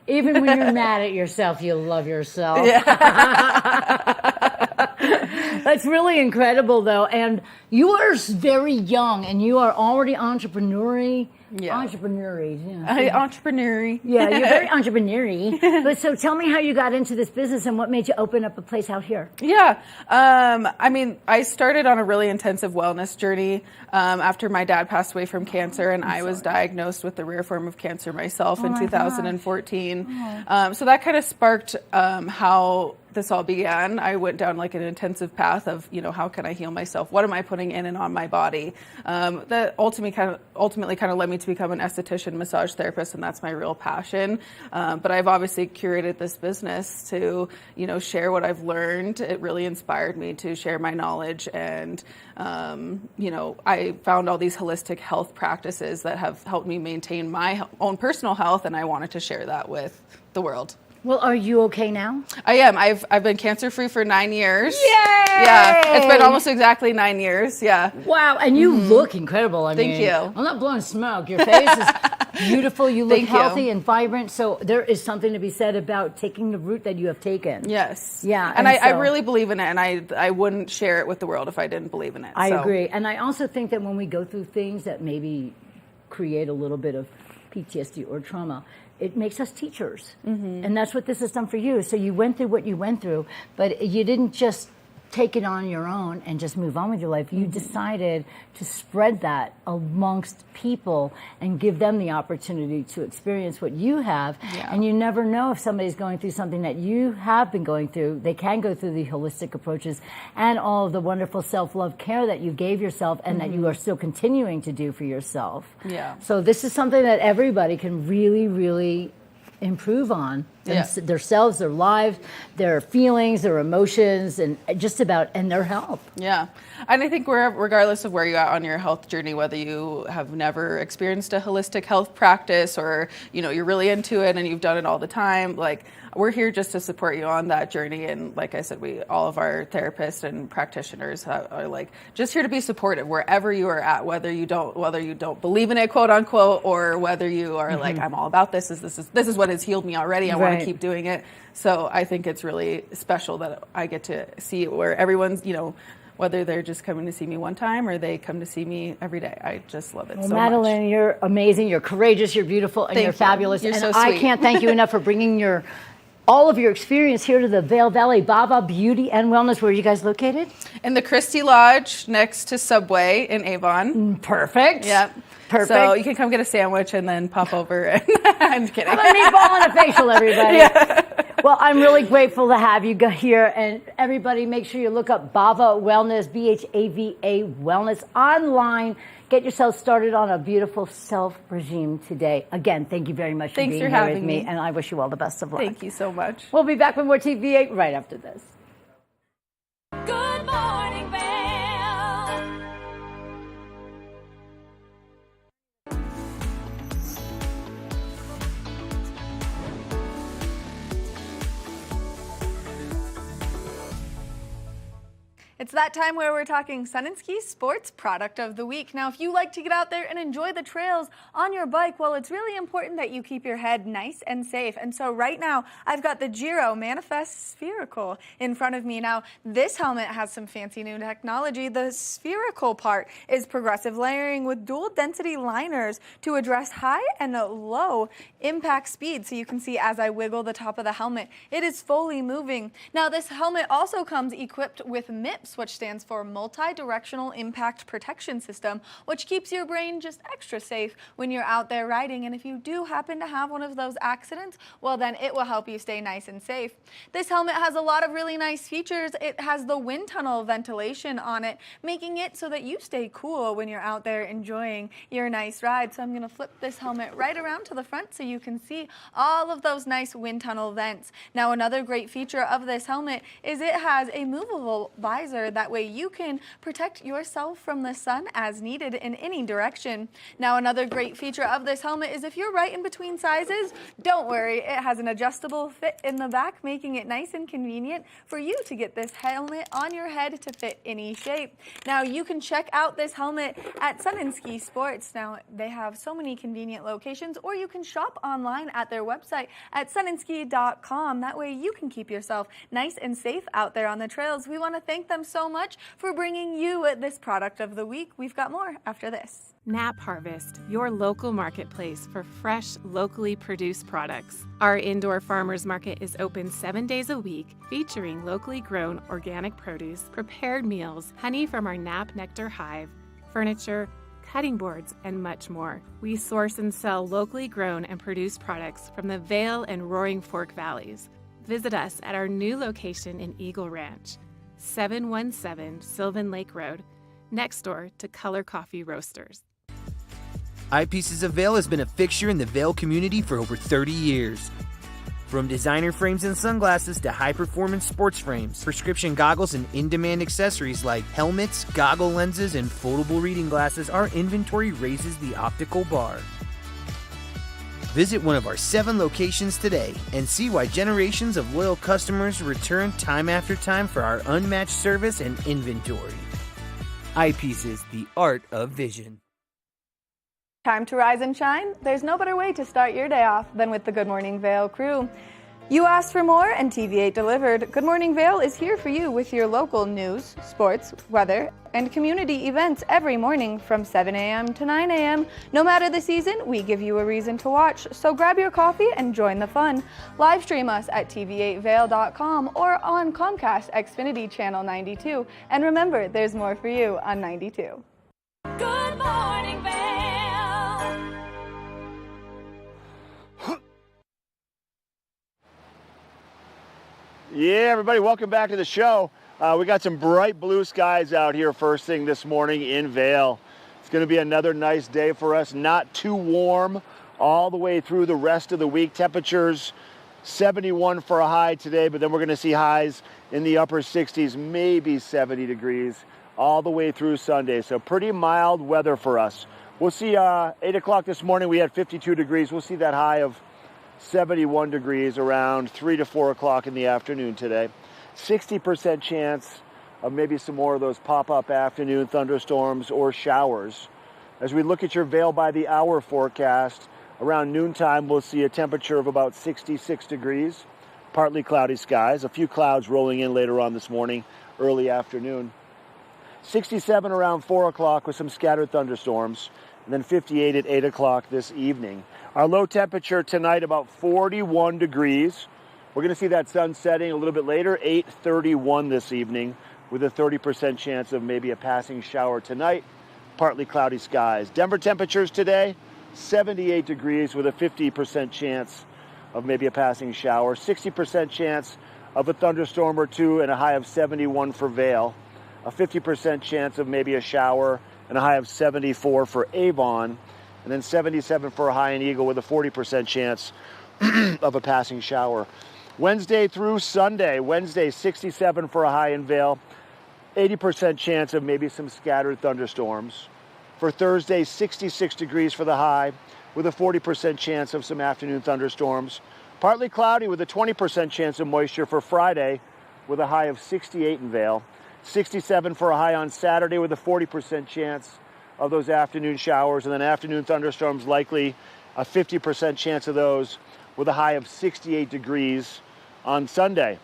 Even when you're mad at yourself, you love yourself. That's really incredible, though. And you are very young, and you are already entrepreneur-y. Entrepreneur-y. Entrepreneur-y. Yeah, you're very entrepreneur-y. But so tell me how you got into this business and what made you open up a place out here. Yeah. I started on a really intensive wellness journey after my dad passed away from cancer, and I was diagnosed with the rare form of cancer myself in 2014. So that kind of sparked how this all began. I went down like an intensive path of, how can I heal myself? What am I putting in and on my body? That ultimately kind of led me to become an esthetician, massage therapist, and that's my real passion. But I've obviously curated this business to, share what I've learned. It really inspired me to share my knowledge, and I found all these holistic health practices that have helped me maintain my own personal health, and I wanted to share that with the world. Well, are you okay now? I am. I've been cancer-free for 9 years. Yay! Yeah, it's been almost exactly 9 years. Yeah. Wow, and you look incredible. Thank you. I'm not blowing smoke. Your face is beautiful. You look healthy and vibrant. So there is something to be said about taking the route that you have taken. Yes. Yeah. And I really believe in it, and I wouldn't share it with the world if I didn't believe in it. I agree. And I also think that when we go through things that maybe create a little bit of PTSD or trauma, it makes us teachers. And that's what this has done for you. So you went through what you went through, but you didn't just take it on your own and just move on with your life. You decided to spread that amongst people and give them the opportunity to experience what you have. And you never know if somebody's going through something that you have been going through. They can go through the holistic approaches and all of the wonderful self-love care that you gave yourself and that you are still continuing to do for yourself. Yeah. So this is something that everybody can really, really improve on themselves, their lives, their feelings, their emotions, and and their health. Yeah. And I think regardless of where you're at on your health journey, whether you have never experienced a holistic health practice or, you're really into it and you've done it all the time, like, we're here just to support you on that journey. And like I said, all of our therapists and practitioners are like just here to be supportive wherever you are at, whether you don't believe in it, quote unquote, or whether you are like, I'm all about this. This is what has healed me already. I want to keep doing it. So I think it's really special that I get to see it where everyone's, whether they're just coming to see me one time or they come to see me every day. I just love it so much. Madalyn, you're amazing. You're courageous. You're beautiful, and you're fabulous. You're and so I sweet. can't thank you enough for bringing your all of your experience here to the Vail Valley Bhava Beauty and Wellness. Where are you guys located? In the Christie Lodge next to Subway in Avon. Perfect. Yep. Perfect. So you can come get a sandwich and then pop over. I'm kidding. I'm a meatball and a facial, everybody. Yeah. Well, I'm really grateful to have you here. And everybody, make sure you look up Bhava Wellness, BHAVA Wellness online. Get yourself started on a beautiful self-regime today. Again, thank you very much for being here with me. And I wish you all the best of luck. Thank you so much. We'll be back with more TVA right after this. Good Morning Vail. It's that time where we're talking Sun and Ski Sports Product of the Week. Now, if you like to get out there and enjoy the trails on your bike, well, it's really important that you keep your head nice and safe. And so right now, I've got the Giro Manifest Spherical in front of me. Now, this helmet has some fancy new technology. The spherical part is progressive layering with dual density liners to address high and low impact speed. So you can see as I wiggle the top of the helmet, it is fully moving. Now, this helmet also comes equipped with MIPS, which stands for Multi-Directional Impact Protection System, which keeps your brain just extra safe when you're out there riding. And if you do happen to have one of those accidents, well, then it will help you stay nice and safe. This helmet has a lot of really nice features. It has the wind tunnel ventilation on it, making it so that you stay cool when you're out there enjoying your nice ride. So I'm going to flip this helmet right around to the front so you can see all of those nice wind tunnel vents. Now, another great feature of this helmet is it has a movable visor. That way you can protect yourself from the sun as needed in any direction. Now, another great feature of this helmet is if you're right in between sizes, don't worry, it has an adjustable fit in the back, making it nice and convenient for you to get this helmet on your head to fit any shape. Now, you can check out this helmet at Sun and Ski Sports. Now, they have so many convenient locations, or you can shop online at their website at sunandski.com. That way you can keep yourself nice and safe out there on the trails. We want to thank them so much for bringing you this product of the week. We've got more after this. Nap Harvest, your local marketplace for fresh, locally produced products. Our indoor farmers market is open 7 days a week, featuring locally grown organic produce, prepared meals, honey from our Nap Nectar hive, furniture, cutting boards, and much more. We source and sell locally grown and produced products from the Vail and Roaring Fork valleys. Visit us at our new location in Eagle Ranch, 717 Sylvan Lake Road, next door to Color Coffee Roasters. Eyepieces of Vail has been a fixture in the Vail community for over 30 years. From designer frames and sunglasses to high-performance sports frames, prescription goggles, and in-demand accessories like helmets, goggle lenses, and foldable reading glasses, our inventory raises the optical bar. Visit one of our 7 locations today and see why generations of loyal customers return time after time for our unmatched service and inventory. Eyepieces, the art of vision. Time to rise and shine? There's no better way to start your day off than with the Good Morning Vail crew. You asked for more and TV8 delivered. Good Morning Vail is here for you with your local news, sports, weather, and community events every morning from 7 a.m. to 9 a.m. No matter the season, we give you a reason to watch, so grab your coffee and join the fun. Live stream us at tv8vail.com or on Comcast Xfinity Channel 92. And remember, there's more for you on 92. Good Morning Vail. Yeah, everybody, welcome back to the show. We got some bright blue skies out here first thing this morning in Vail. It's going to be another nice day for us. Not too warm all the way through the rest of the week. Temperatures 71 for a high today, but then we're going to see highs in the upper 60s, maybe 70 degrees all the way through Sunday. So pretty mild weather for us. We'll see 8 o'clock this morning, we had 52 degrees. We'll see that high of 71 degrees around 3 to 4 o'clock in the afternoon today. 60% chance of maybe some more of those pop-up afternoon thunderstorms or showers. As we look at your Vail by the hour forecast, around noontime we'll see a temperature of about 66 degrees, partly cloudy skies, a few clouds rolling in later on this morning, early afternoon. 67 around 4 o'clock with some scattered thunderstorms, and then 58 at 8 o'clock this evening. Our low temperature tonight about 41 degrees. We're going to see that sun setting a little bit later, 8:31 this evening, with a 30% chance of maybe a passing shower tonight. Partly cloudy skies. Denver temperatures today, 78 degrees with a 50% chance of maybe a passing shower. 60% chance of a thunderstorm or two and a high of 71 for Vail. A 50% chance of maybe a shower and a high of 74 for Avon. And then 77 for a high in Eagle with a 40% chance of a passing shower. Wednesday through Sunday. Wednesday, 67 for a high in Vail. 80% chance of maybe some scattered thunderstorms. For Thursday, 66 degrees for the high with a 40% chance of some afternoon thunderstorms. Partly cloudy with a 20% chance of moisture for Friday with a high of 68 in Vail. 67 for a high on Saturday with a 40% chance of those afternoon showers, and then afternoon thunderstorms likely, a 50% chance of those with a high of 68 degrees on Sunday.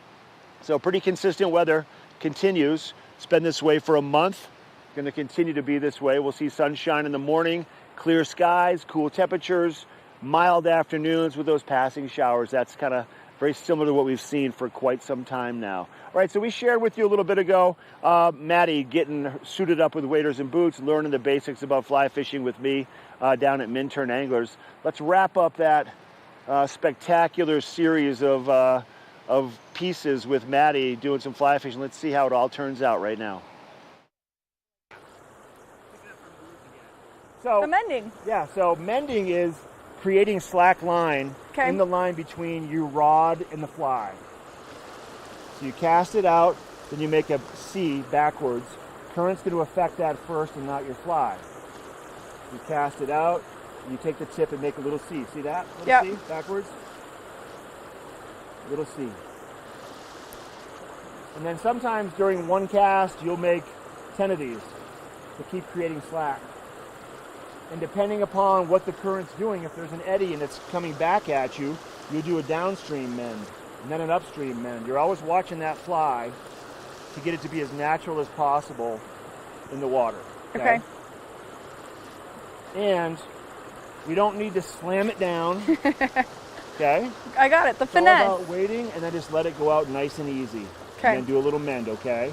So pretty consistent weather continues. It's been this way for a month. Going to continue to be this way. We'll see sunshine in the morning, clear skies, cool temperatures, mild afternoons with those passing showers. That's kind of very similar to what we've seen for quite some time now. All right, so we shared with you a little bit ago, Maddie getting suited up with waders and boots, learning the basics about fly fishing with me down at Minturn Anglers. Let's wrap up that spectacular series of pieces with Maddie doing some fly fishing. Let's see how it all turns out right now. So mending. Yeah, so mending is creating slack line in the line between your rod and the fly. So you cast it out, then you make a C backwards. Current's going to affect that first and not your fly. You cast it out, and you take the tip and make a little C. See that? Little C backwards. Little C. And then sometimes during one cast, you'll make 10 of these to keep creating slack. And depending upon what the current's doing, if there's an eddy and it's coming back at you, you'll do a downstream mend and then an upstream mend. You're always watching that fly to get it to be as natural as possible in the water. Okay. And we don't need to slam it down. Okay? I got it. The it's finesse. all about waiting and then just let it go out nice and easy. Okay. And then do a little mend, okay?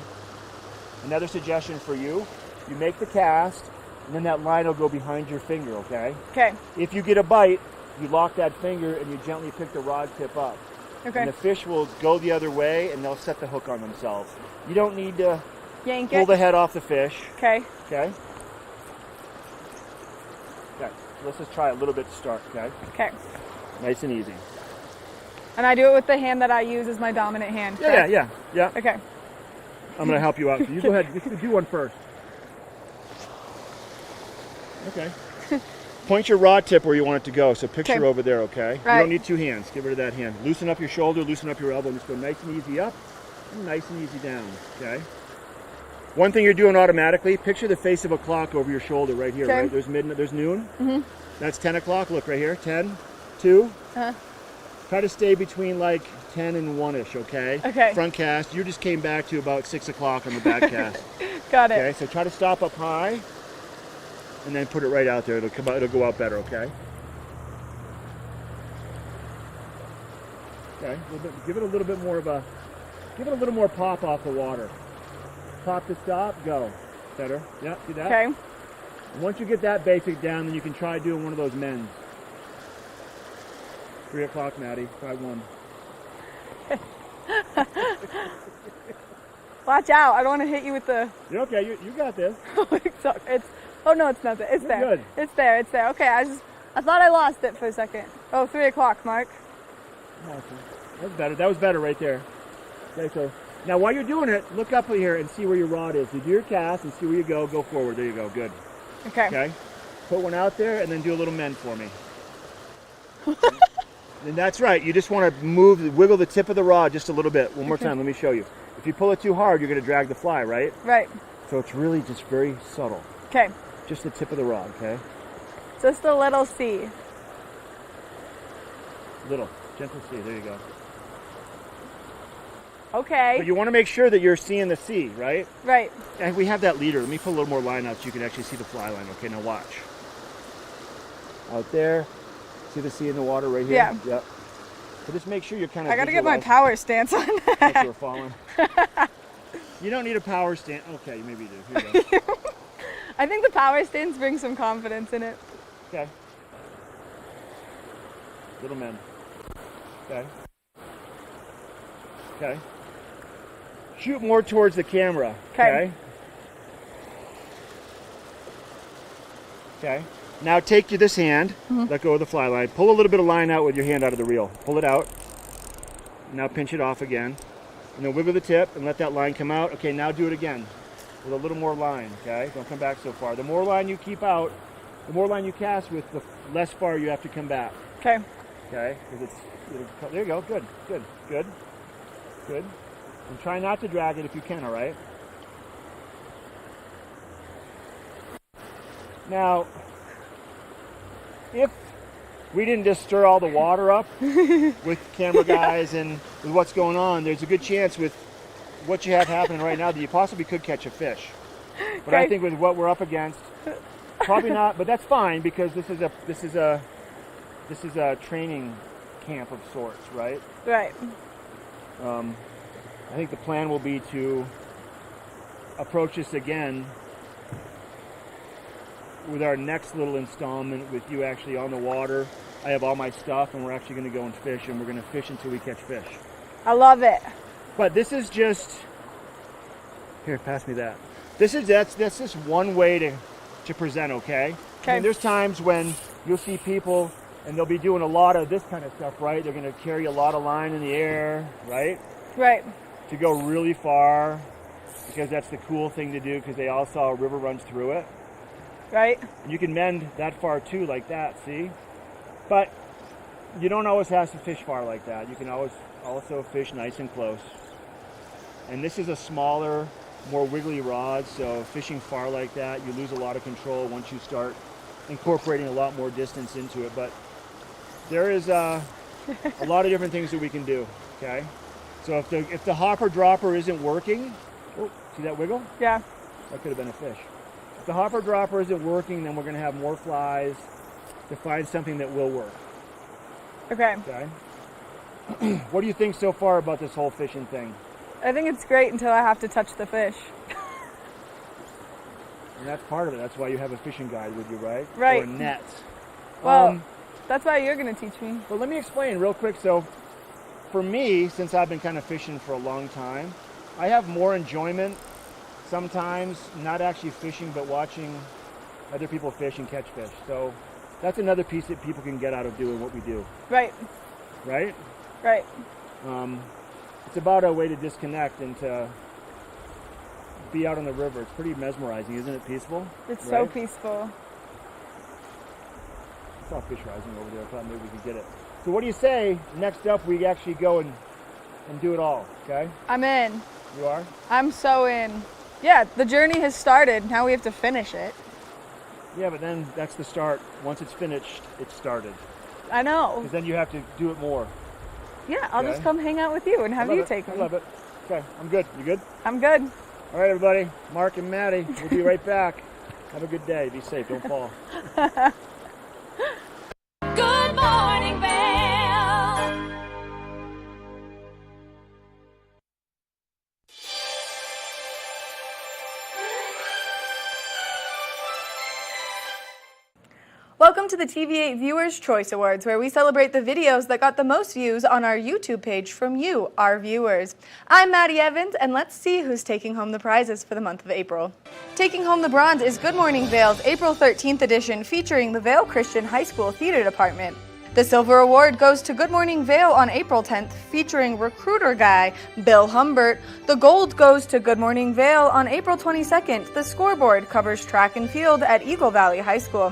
Another suggestion for you, you make the cast, and then that line will go behind your finger, okay? Okay. If you get a bite, you lock that finger and you gently pick the rod tip up. Okay. And the fish will go the other way and they'll set the hook on themselves. You don't need to yank pull it. the head off the fish. Okay. Okay? Okay. Let's just try a little bit to start, okay? Okay. Nice and easy. And I do it with the hand that I use as my dominant hand. Correct? Yeah. Okay. I'm going to help you out. So you go ahead. You can do one first. Okay. Point your rod tip where you want it to go. So picture over there, okay? Right. You don't need two hands. Get rid of that hand. Loosen up your shoulder, loosen up your elbow, and just go nice and easy up and nice and easy down, okay? One thing you're doing automatically, picture the face of a clock over your shoulder right here, right? There's midnight, there's noon. Mm-hmm. That's 10 o'clock. Look right here. 10, 2. Uh-huh. Try to stay between like 10 and 1-ish, okay? Okay. Front cast, you just came back to about 6 o'clock on the back cast. Got it. Okay, so try to stop up high and then put it right out there. It'll come out, it'll go out better, okay? Okay, give it a little bit more of a, give it a little more pop off the water. Pop to stop, go. Better. Yep, see that? Okay. And once you get that basic down, then you can try doing one of those mends. 3 o'clock, Maddie. Try one. Watch out. I don't want to hit you with the... You're okay. You got this. Oh, no, it's not there. It's there. Good. It's there. It's there. Okay, I thought I lost it for a second. Oh, 3 o'clock, Mark. Okay. That's better. That was better right there. Okay, so now while you're doing it, look up here and see where your rod is. You do your cast and see where you go. Go forward. There you go. Good. Okay. Okay. Put one out there and then do a little mend for me. And that's right. You just want to wiggle the tip of the rod just a little bit. One more time. Let me show you. If you pull it too hard, you're going to drag the fly, right? Right. So it's really just very subtle. Okay. Just the tip of the rod, okay? Just a little C. Little. Gentle C. There you go. Okay. But you want to make sure that you're seeing the C, right? Right. And we have that leader. Let me put a little more line out so you can actually see the fly line. Okay, now watch. Out there. See the C in the water right here? Yeah. Yep. So just make sure you're kind of. I gotta get my power stance on that. We're falling. You don't need a power stand. Okay, maybe you do. Here you go. I think the power stance brings some confidence in it. Okay. Little men. Okay. Okay. Shoot more towards the camera. Okay. Okay. Now take this hand, let go of the fly line. Pull a little bit of line out with your hand out of the reel. Pull it out. Now pinch it off again. And then wiggle the tip and let that line come out. Okay, now do it again with a little more line, okay? Don't come back so far. The more line you keep out, the more line you cast with, the less far you have to come back. Okay. Okay, because there you go. Good, good, good, good. And try not to drag it if you can, all right? Now, if we didn't just stir all the water up with camera guys and with what's going on, there's a good chance with what you have happening right now that you possibly could catch a fish. But I think with what we're up against, probably not. But that's fine because this is a training camp of sorts, right? Right. I think the plan will be to approach this again with our next little installment with you actually on the water. I have all my stuff and we're actually going to go and fish, and we're going to fish until we catch fish. I love it. But this is just, here, pass me that. That's just one way to present, okay? Okay. I mean, there's times when you'll see people and they'll be doing a lot of this kind of stuff, right? They're going to carry a lot of line in the air, right? Right. To go really far, because that's the cool thing to do, because they all saw a river runs through it. Right. And you can mend that far too, like that, see? But you don't always have to fish far like that. You can always also fish nice and close. And this is a smaller, more wiggly rod, so fishing far like that, you lose a lot of control once you start incorporating a lot more distance into it. But there is a lot of different things that we can do, okay? So if the hopper dropper isn't working, oh, see that wiggle? Yeah. That could have been a fish. If the hopper dropper isn't working, then we're going to have more flies to find something that will work. Okay. Okay. What do you think so far about this whole fishing thing? I think it's great until I have to touch the fish. And that's part of it. That's why you have a fishing guide with you, right? Right. Or a net. Well, that's why you're going to teach me. Well, let me explain real quick. So, for me, since I've been kind of fishing for a long time, I have more enjoyment sometimes not actually fishing, but watching other people fish and catch fish. So that's another piece that people can get out of doing what we do. Right. Right? Right. It's about a way to disconnect and to be out on the river. It's pretty mesmerizing, isn't it? Peaceful? It's so peaceful. I saw fish rising over there. I thought maybe we could get it. So what do you say next up we actually go and do it all, okay? I'm in. You are? I'm so in. Yeah, the journey has started. Now we have to finish it. Yeah, but then that's the start. Once it's finished, it's started. I know. Because then you have to do it more. Yeah, I'll just come hang out with you and have you take me. I love it. Okay, I'm good. You good? I'm good. All right, everybody. Mark and Maddie, we'll be right back. Have a good day. Be safe. Don't fall. Good Morning Vail. Welcome to the TV8 Viewers' Choice Awards, where we celebrate the videos that got the most views on our YouTube page from you, our viewers. I'm Maddie Evans, and let's see who's taking home the prizes for the month of April. Taking home the bronze is Good Morning Vail's April 13th edition, featuring the Vail Christian High School Theater Department. The silver award goes to Good Morning Vail on April 10th, featuring recruiter guy Bill Humbert. The gold goes to Good Morning Vail on April 22nd. The scoreboard covers track and field at Eagle Valley High School.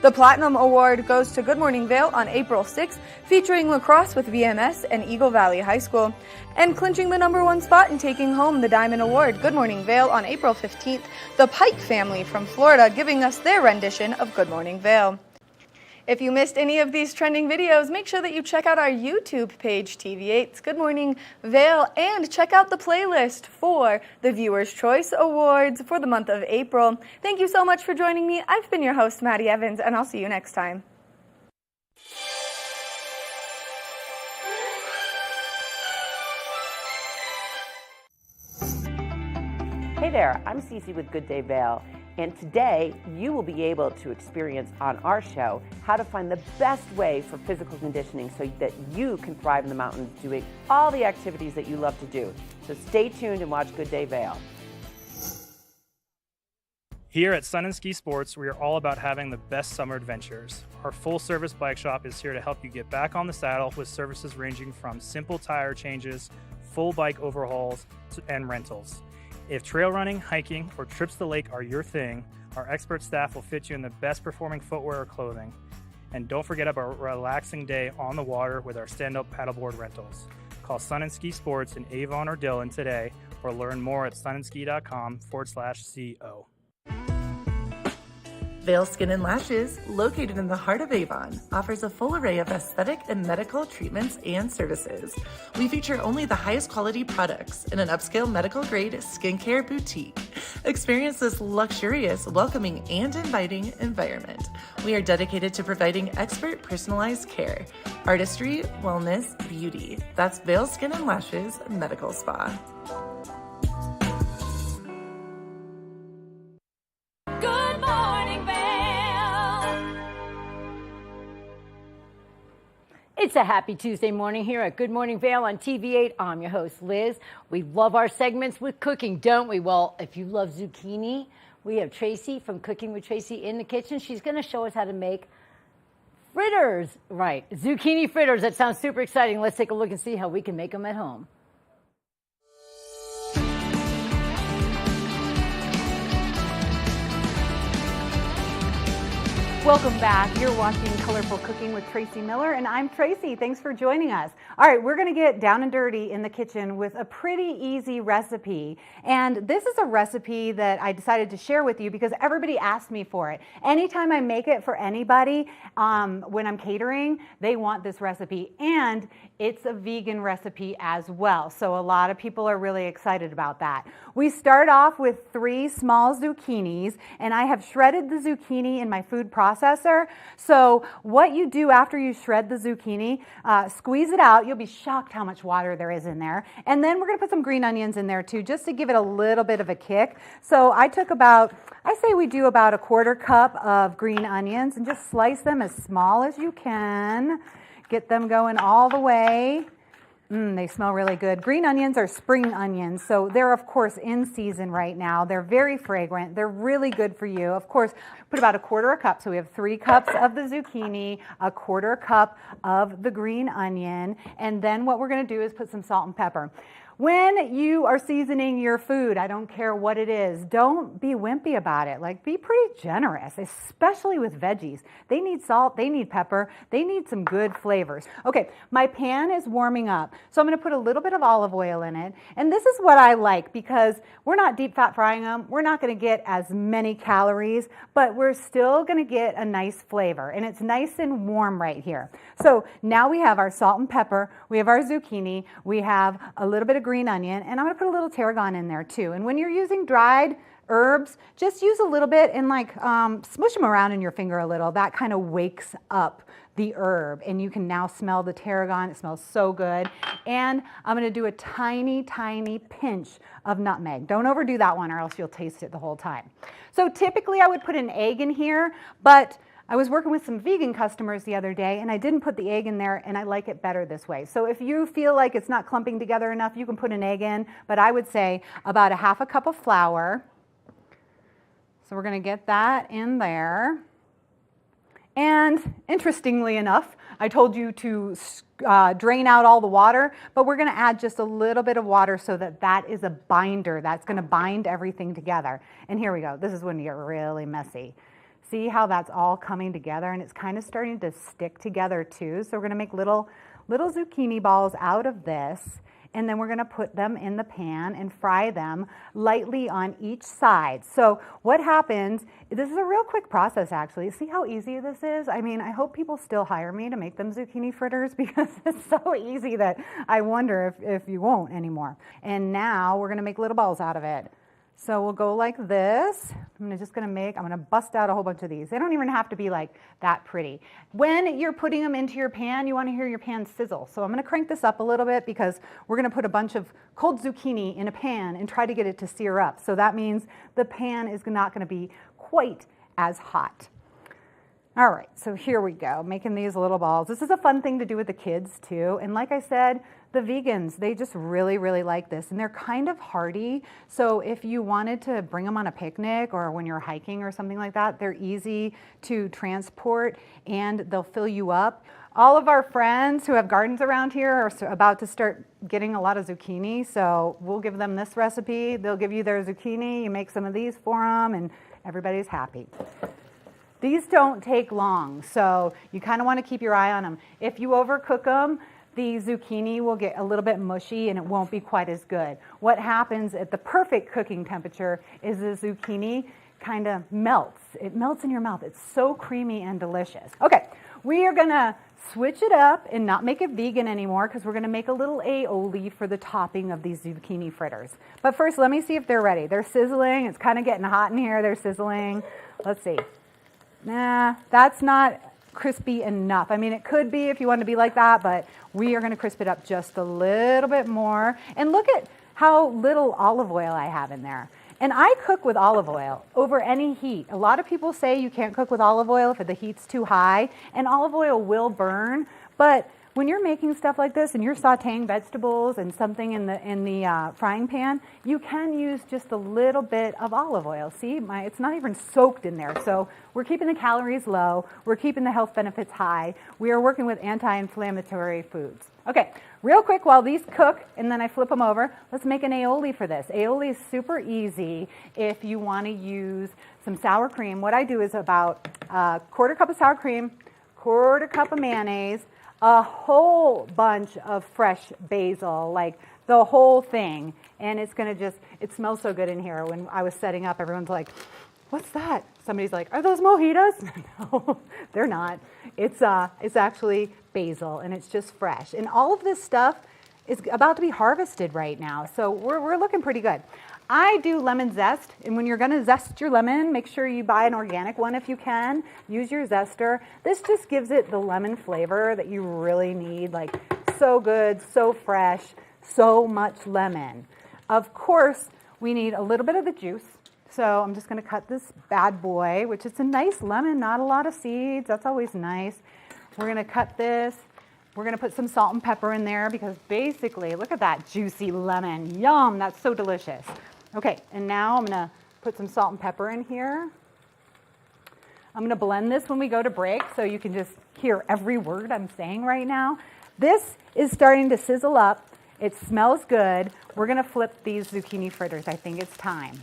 The Platinum Award goes to Good Morning Vail on April 6th, featuring lacrosse with VMS and Eagle Valley High School. And clinching the #1 spot and taking home the Diamond Award, Good Morning Vail on April 15th, the Pike family from Florida giving us their rendition of Good Morning Vail. If you missed any of these trending videos, make sure that you check out our YouTube page, TV8's Good Morning Vail, and check out the playlist for the Viewers' Choice Awards for the month of April. Thank you so much for joining me. I've been your host, Maddie Evans, and I'll see you next time. Hey there, I'm Sassi with Good Day Vail, and today you will be able to experience on our show how to find the best way for physical conditioning so that you can thrive in the mountains doing all the activities that you love to do. So stay tuned and watch Good Day Vail. Here at Sun and Ski Sports, we are all about having the best summer adventures. Our full-service bike shop is here to help you get back on the saddle with services ranging from simple tire changes, full bike overhauls, and rentals. If trail running, hiking, or trips to the lake are your thing, our expert staff will fit you in the best performing footwear or clothing. And don't forget about a relaxing day on the water with our stand-up paddleboard rentals. Call Sun and Ski Sports in Avon or Dillon today, or learn more at sunandski.com/CO. Vail Skin and Lashes, located in the heart of Avon, offers a full array of aesthetic and medical treatments and services. We feature only the highest quality products in an upscale medical-grade skincare boutique. Experience this luxurious, welcoming, and inviting environment. We are dedicated to providing expert personalized care, artistry, wellness, beauty. That's Vail Skin and Lashes Medical Spa. Good morning, Vail. It's a happy Tuesday morning here at Good Morning Vail on TV8. I'm your host, Liz. We love our segments with cooking, don't we? Well, if you love zucchini, we have Tracy from Cooking with Tracy in the kitchen. She's going to show us how to make fritters. Right, zucchini fritters. That sounds super exciting. Let's take a look and see how we can make them at home. Welcome back. You're watching Colorful Cooking with Tracy Miller, and I'm Tracy. Thanks for joining us. All right, we're going to get down and dirty in the kitchen with a pretty easy recipe. And this is a recipe that I decided to share with you because everybody asked me for it. Anytime I make it for anybody, when I'm catering, they want this recipe. And it's a vegan recipe as well. So a lot of people are really excited about that. We start off with 3 small zucchinis, and I have shredded the zucchini in my food processor. So what you do after you shred the zucchini, squeeze it out. You'll be shocked how much water there is in there. And then we're going to put some green onions in there too, just to give it a little bit of a kick. So I say we do about a 1/4 cup of green onions and just slice them as small as you can. Get them going all the way. They smell really good. Green onions are spring onions, so they're, of course, in season right now. They're very fragrant. They're really good for you. Of course, put about a 1/4 cup. So we have 3 cups of the zucchini, a 1/4 cup of the green onion, and then what we're going to do is put some salt and pepper. When you are seasoning your food, I don't care what it is, don't be wimpy about it. Like, be pretty generous, especially with veggies. They need salt, they need pepper, they need some good flavors. Okay, my pan is warming up, so I'm going to put a little bit of olive oil in it. And this is what I like because we're not deep fat frying them. We're not going to get as many calories, but we're still going to get a nice flavor. And it's nice and warm right here. So now we have our salt and pepper, we have our zucchini, we have a little bit of green onion, and I'm going to put a little tarragon in there too. And when you're using dried herbs, just use a little bit and smush them around in your finger a little. That kind of wakes up the herb, and you can now smell the tarragon. It smells so good. And I'm going to do a tiny, tiny pinch of nutmeg. Don't overdo that one or else you'll taste it the whole time. So typically I would put an egg in here, but I was working with some vegan customers the other day, and I didn't put the egg in there, and I like it better this way. So if you feel like it's not clumping together enough, you can put an egg in, but I would say about a 1/2 cup of flour. So we're going to get that in there. And interestingly enough, I told you to drain out all the water, but we're going to add just a little bit of water so that that is a binder. That's going to bind everything together. And here we go. This is when you get really messy. See how that's all coming together, and it's kind of starting to stick together too. So we're going to make little zucchini balls out of this, and then we're going to put them in the pan and fry them lightly on each side. So what happens, this is a real quick process actually. See how easy this is? I mean, I hope people still hire me to make them zucchini fritters because it's so easy that I wonder if you won't anymore. And now we're going to make little balls out of it. So we'll go like this. I'm gonna bust out a whole bunch of these. They don't even have to be like that pretty. When you're putting them into your pan, you wanna hear your pan sizzle. So I'm gonna crank this up a little bit because we're gonna put a bunch of cold zucchini in a pan and try to get it to sear up. So that means the pan is not gonna be quite as hot. All right, so here we go, making these little balls. This is a fun thing to do with the kids too. And like I said, the vegans, they just really, really like this. And they're kind of hearty. So if you wanted to bring them on a picnic or when you're hiking or something like that, they're easy to transport and they'll fill you up. All of our friends who have gardens around here are about to start getting a lot of zucchini. So we'll give them this recipe. They'll give you their zucchini. You make some of these for them and everybody's happy. These don't take long, so you kind of want to keep your eye on them. If you overcook them, the zucchini will get a little bit mushy and it won't be quite as good. What happens at the perfect cooking temperature is the zucchini kind of melts. It melts in your mouth. It's so creamy and delicious. Okay, we are gonna switch it up and not make it vegan anymore because we're gonna make a little aioli for the topping of these zucchini fritters. But first, let me see if they're ready. They're sizzling. It's kind of getting hot in here. They're sizzling. Let's see. Nah, that's not crispy enough. I mean, it could be if you want to be like that, but we are going to crisp it up just a little bit more. And look at how little olive oil I have in there. And I cook with olive oil over any heat. A lot of people say you can't cook with olive oil if the heat's too high, and olive oil will burn. But when you're making stuff like this and you're sauteing vegetables and something in the frying pan, you can use just a little bit of olive oil. See, it's not even soaked in there. So we're keeping the calories low. We're keeping the health benefits high. We are working with anti-inflammatory foods. Okay, real quick while these cook and then I flip them over, let's make an aioli for this. Aioli is super easy if you want to use some sour cream. What I do is about a quarter cup of sour cream, quarter cup of mayonnaise, a whole bunch of fresh basil, like the whole thing. And it's going to it smells so good in here. When I was setting up, everyone's like, what's that? Somebody's like, are those mojitos? No, they're not. It's actually basil and it's just fresh. And all of this stuff is about to be harvested right now. So we're looking pretty good. I do lemon zest, and when you're gonna zest your lemon, make sure you buy an organic one if you can. Use your zester. This just gives it the lemon flavor that you really need, like so good, so fresh, so much lemon. Of course, we need a little bit of the juice. So I'm just gonna cut this bad boy, which is a nice lemon, not a lot of seeds. That's always nice. We're gonna cut this. We're gonna put some salt and pepper in there because basically, look at that juicy lemon. Yum, that's so delicious. Okay, and now I'm gonna put some salt and pepper in here. I'm gonna blend this when we go to break so you can just hear every word I'm saying right now. This is starting to sizzle up. It smells good. We're gonna flip these zucchini fritters. I think it's time.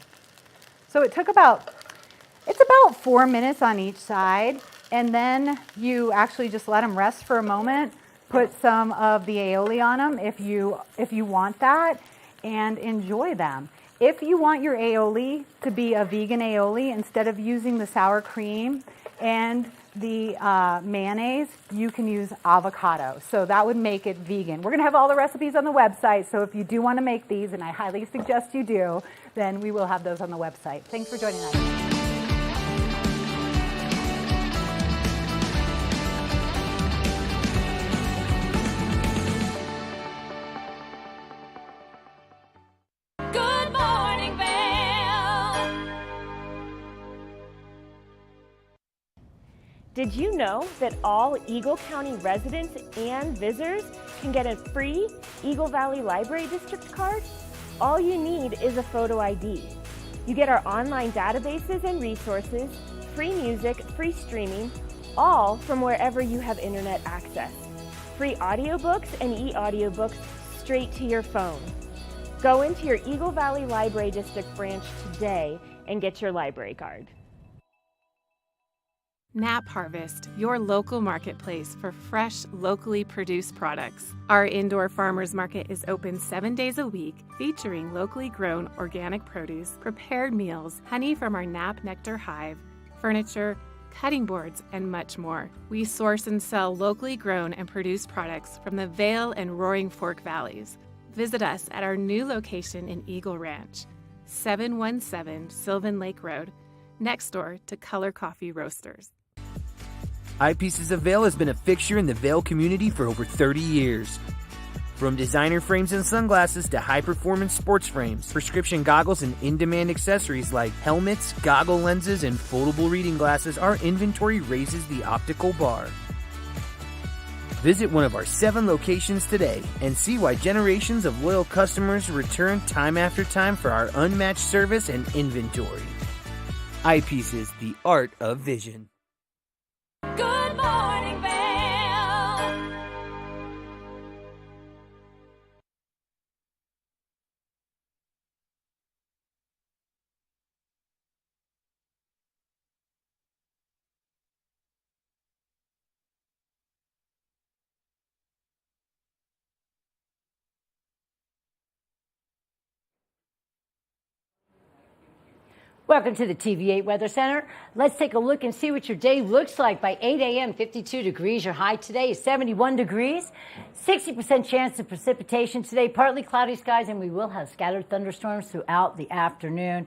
So it's about 4 minutes on each side, and then you actually just let them rest for a moment. Put some of the aioli on them if you want that, and enjoy them. If you want your aioli to be a vegan aioli, instead of using the sour cream and the mayonnaise, you can use avocado. So that would make it vegan. We're gonna have all the recipes on the website, so if you do wanna make these, and I highly suggest you do, then we will have those on the website. Thanks for joining us. Good Morning Vail. Did you know that all Eagle County residents and visitors can get a free Eagle Valley Library District card? All you need is a photo ID. You get our online databases and resources, free music, free streaming, all from wherever you have internet access. Free audiobooks and e-audiobooks straight to your phone. Go into your Eagle Valley Library District branch today and get your library card. Nap Harvest, your local marketplace for fresh, locally produced products. Our indoor farmers market is open 7 days a week, featuring locally grown organic produce, prepared meals, honey from our Nap Nectar hive, furniture, cutting boards, and much more. We source and sell locally grown and produced products from the Vail and Roaring Fork Valleys. Visit us at our new location in Eagle Ranch. 717 Sylvan Lake Road, next door to Color Coffee Roasters. Eyepieces of Vail has been a fixture in the Vail community for over 30 years. From designer frames and sunglasses to high-performance sports frames, prescription goggles, and in-demand accessories like helmets, goggle lenses, and foldable reading glasses, our inventory raises the optical bar. Visit one of our 7 locations today and see why generations of loyal customers return time after time for our unmatched service and inventory. Eyepieces, the art of vision. Good Morning Vail. Welcome to the TV8 Weather Center. Let's take a look and see what your day looks like. By 8 a.m., 52 degrees. Your high today is 71 degrees. 60% chance of precipitation today. Partly cloudy skies, and we will have scattered thunderstorms throughout the afternoon.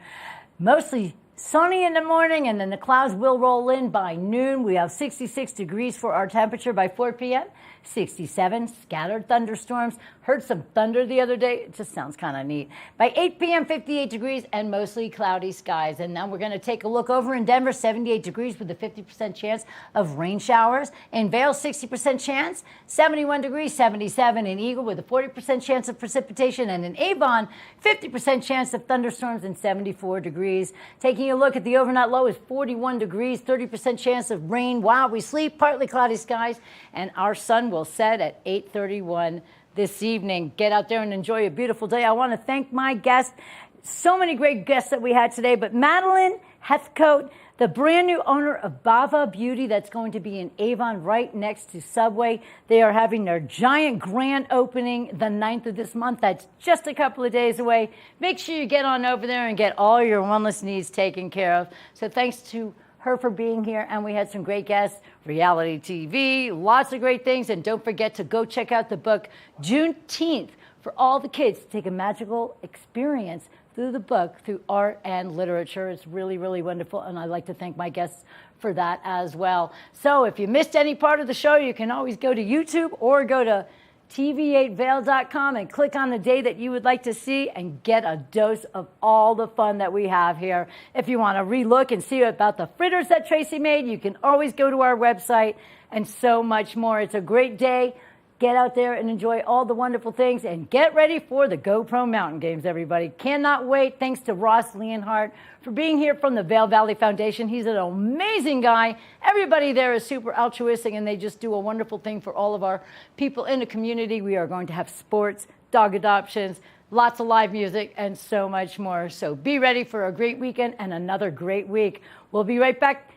Mostly sunny in the morning, and then the clouds will roll in by noon. We have 66 degrees for our temperature by 4 p.m. 67, scattered thunderstorms. Heard some thunder the other day. It just sounds kind of neat. By 8 p.m., 58 degrees and mostly cloudy skies. And now we're going to take a look over in Denver, 78 degrees with a 50% chance of rain showers. In Vail, 60% chance, 71 degrees, 77 in Eagle with a 40% chance of precipitation. And in Avon, 50% chance of thunderstorms and 74 degrees. Taking a look at the overnight low is 41 degrees, 30% chance of rain while we sleep, partly cloudy skies, and our sun will set at 8:31 this evening. Get out there and enjoy a beautiful day. I want to thank my guests. So many great guests that we had today, but Madalyn Hethcote, the brand new owner of Bhava Beauty, that's going to be in Avon right next to Subway. They are having their giant grand opening the 9th of this month. That's just a couple of days away. Make sure you get on over there and get all your wellness needs taken care of. So thanks to her for being here, and we had some great guests, reality TV, lots of great things, and don't forget to go check out the book Juneteenth for all the kids to take a magical experience through the book, through art and literature. It's really, really wonderful, and I'd like to thank my guests for that as well. So if you missed any part of the show, you can always go to YouTube or go to TV8Vail.com and click on the day that you would like to see and get a dose of all the fun that we have here. If you want to relook and see about the fritters that Tracy made, you can always go to our website, and so much more. It's a great day. Get out there and enjoy all the wonderful things, and get ready for the GoPro Mountain Games, everybody. Cannot wait. Thanks to Ross Leonhart for being here from the Vail Valley Foundation. He's an amazing guy. Everybody there is super altruistic, and they just do a wonderful thing for all of our people in the community. We are going to have sports, dog adoptions, lots of live music, and so much more. So be ready for a great weekend and another great week. We'll be right back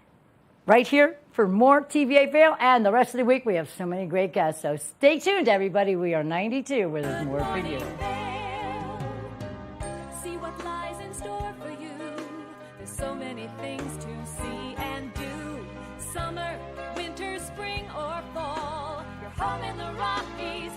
right here for more TV8 Vail, and the rest of the week we have so many great guests. So stay tuned, everybody. We are 92, where there's more for you. See what lies in store for you. There's so many things to see and do. Summer, winter, spring, or fall. You're home in the Rockies.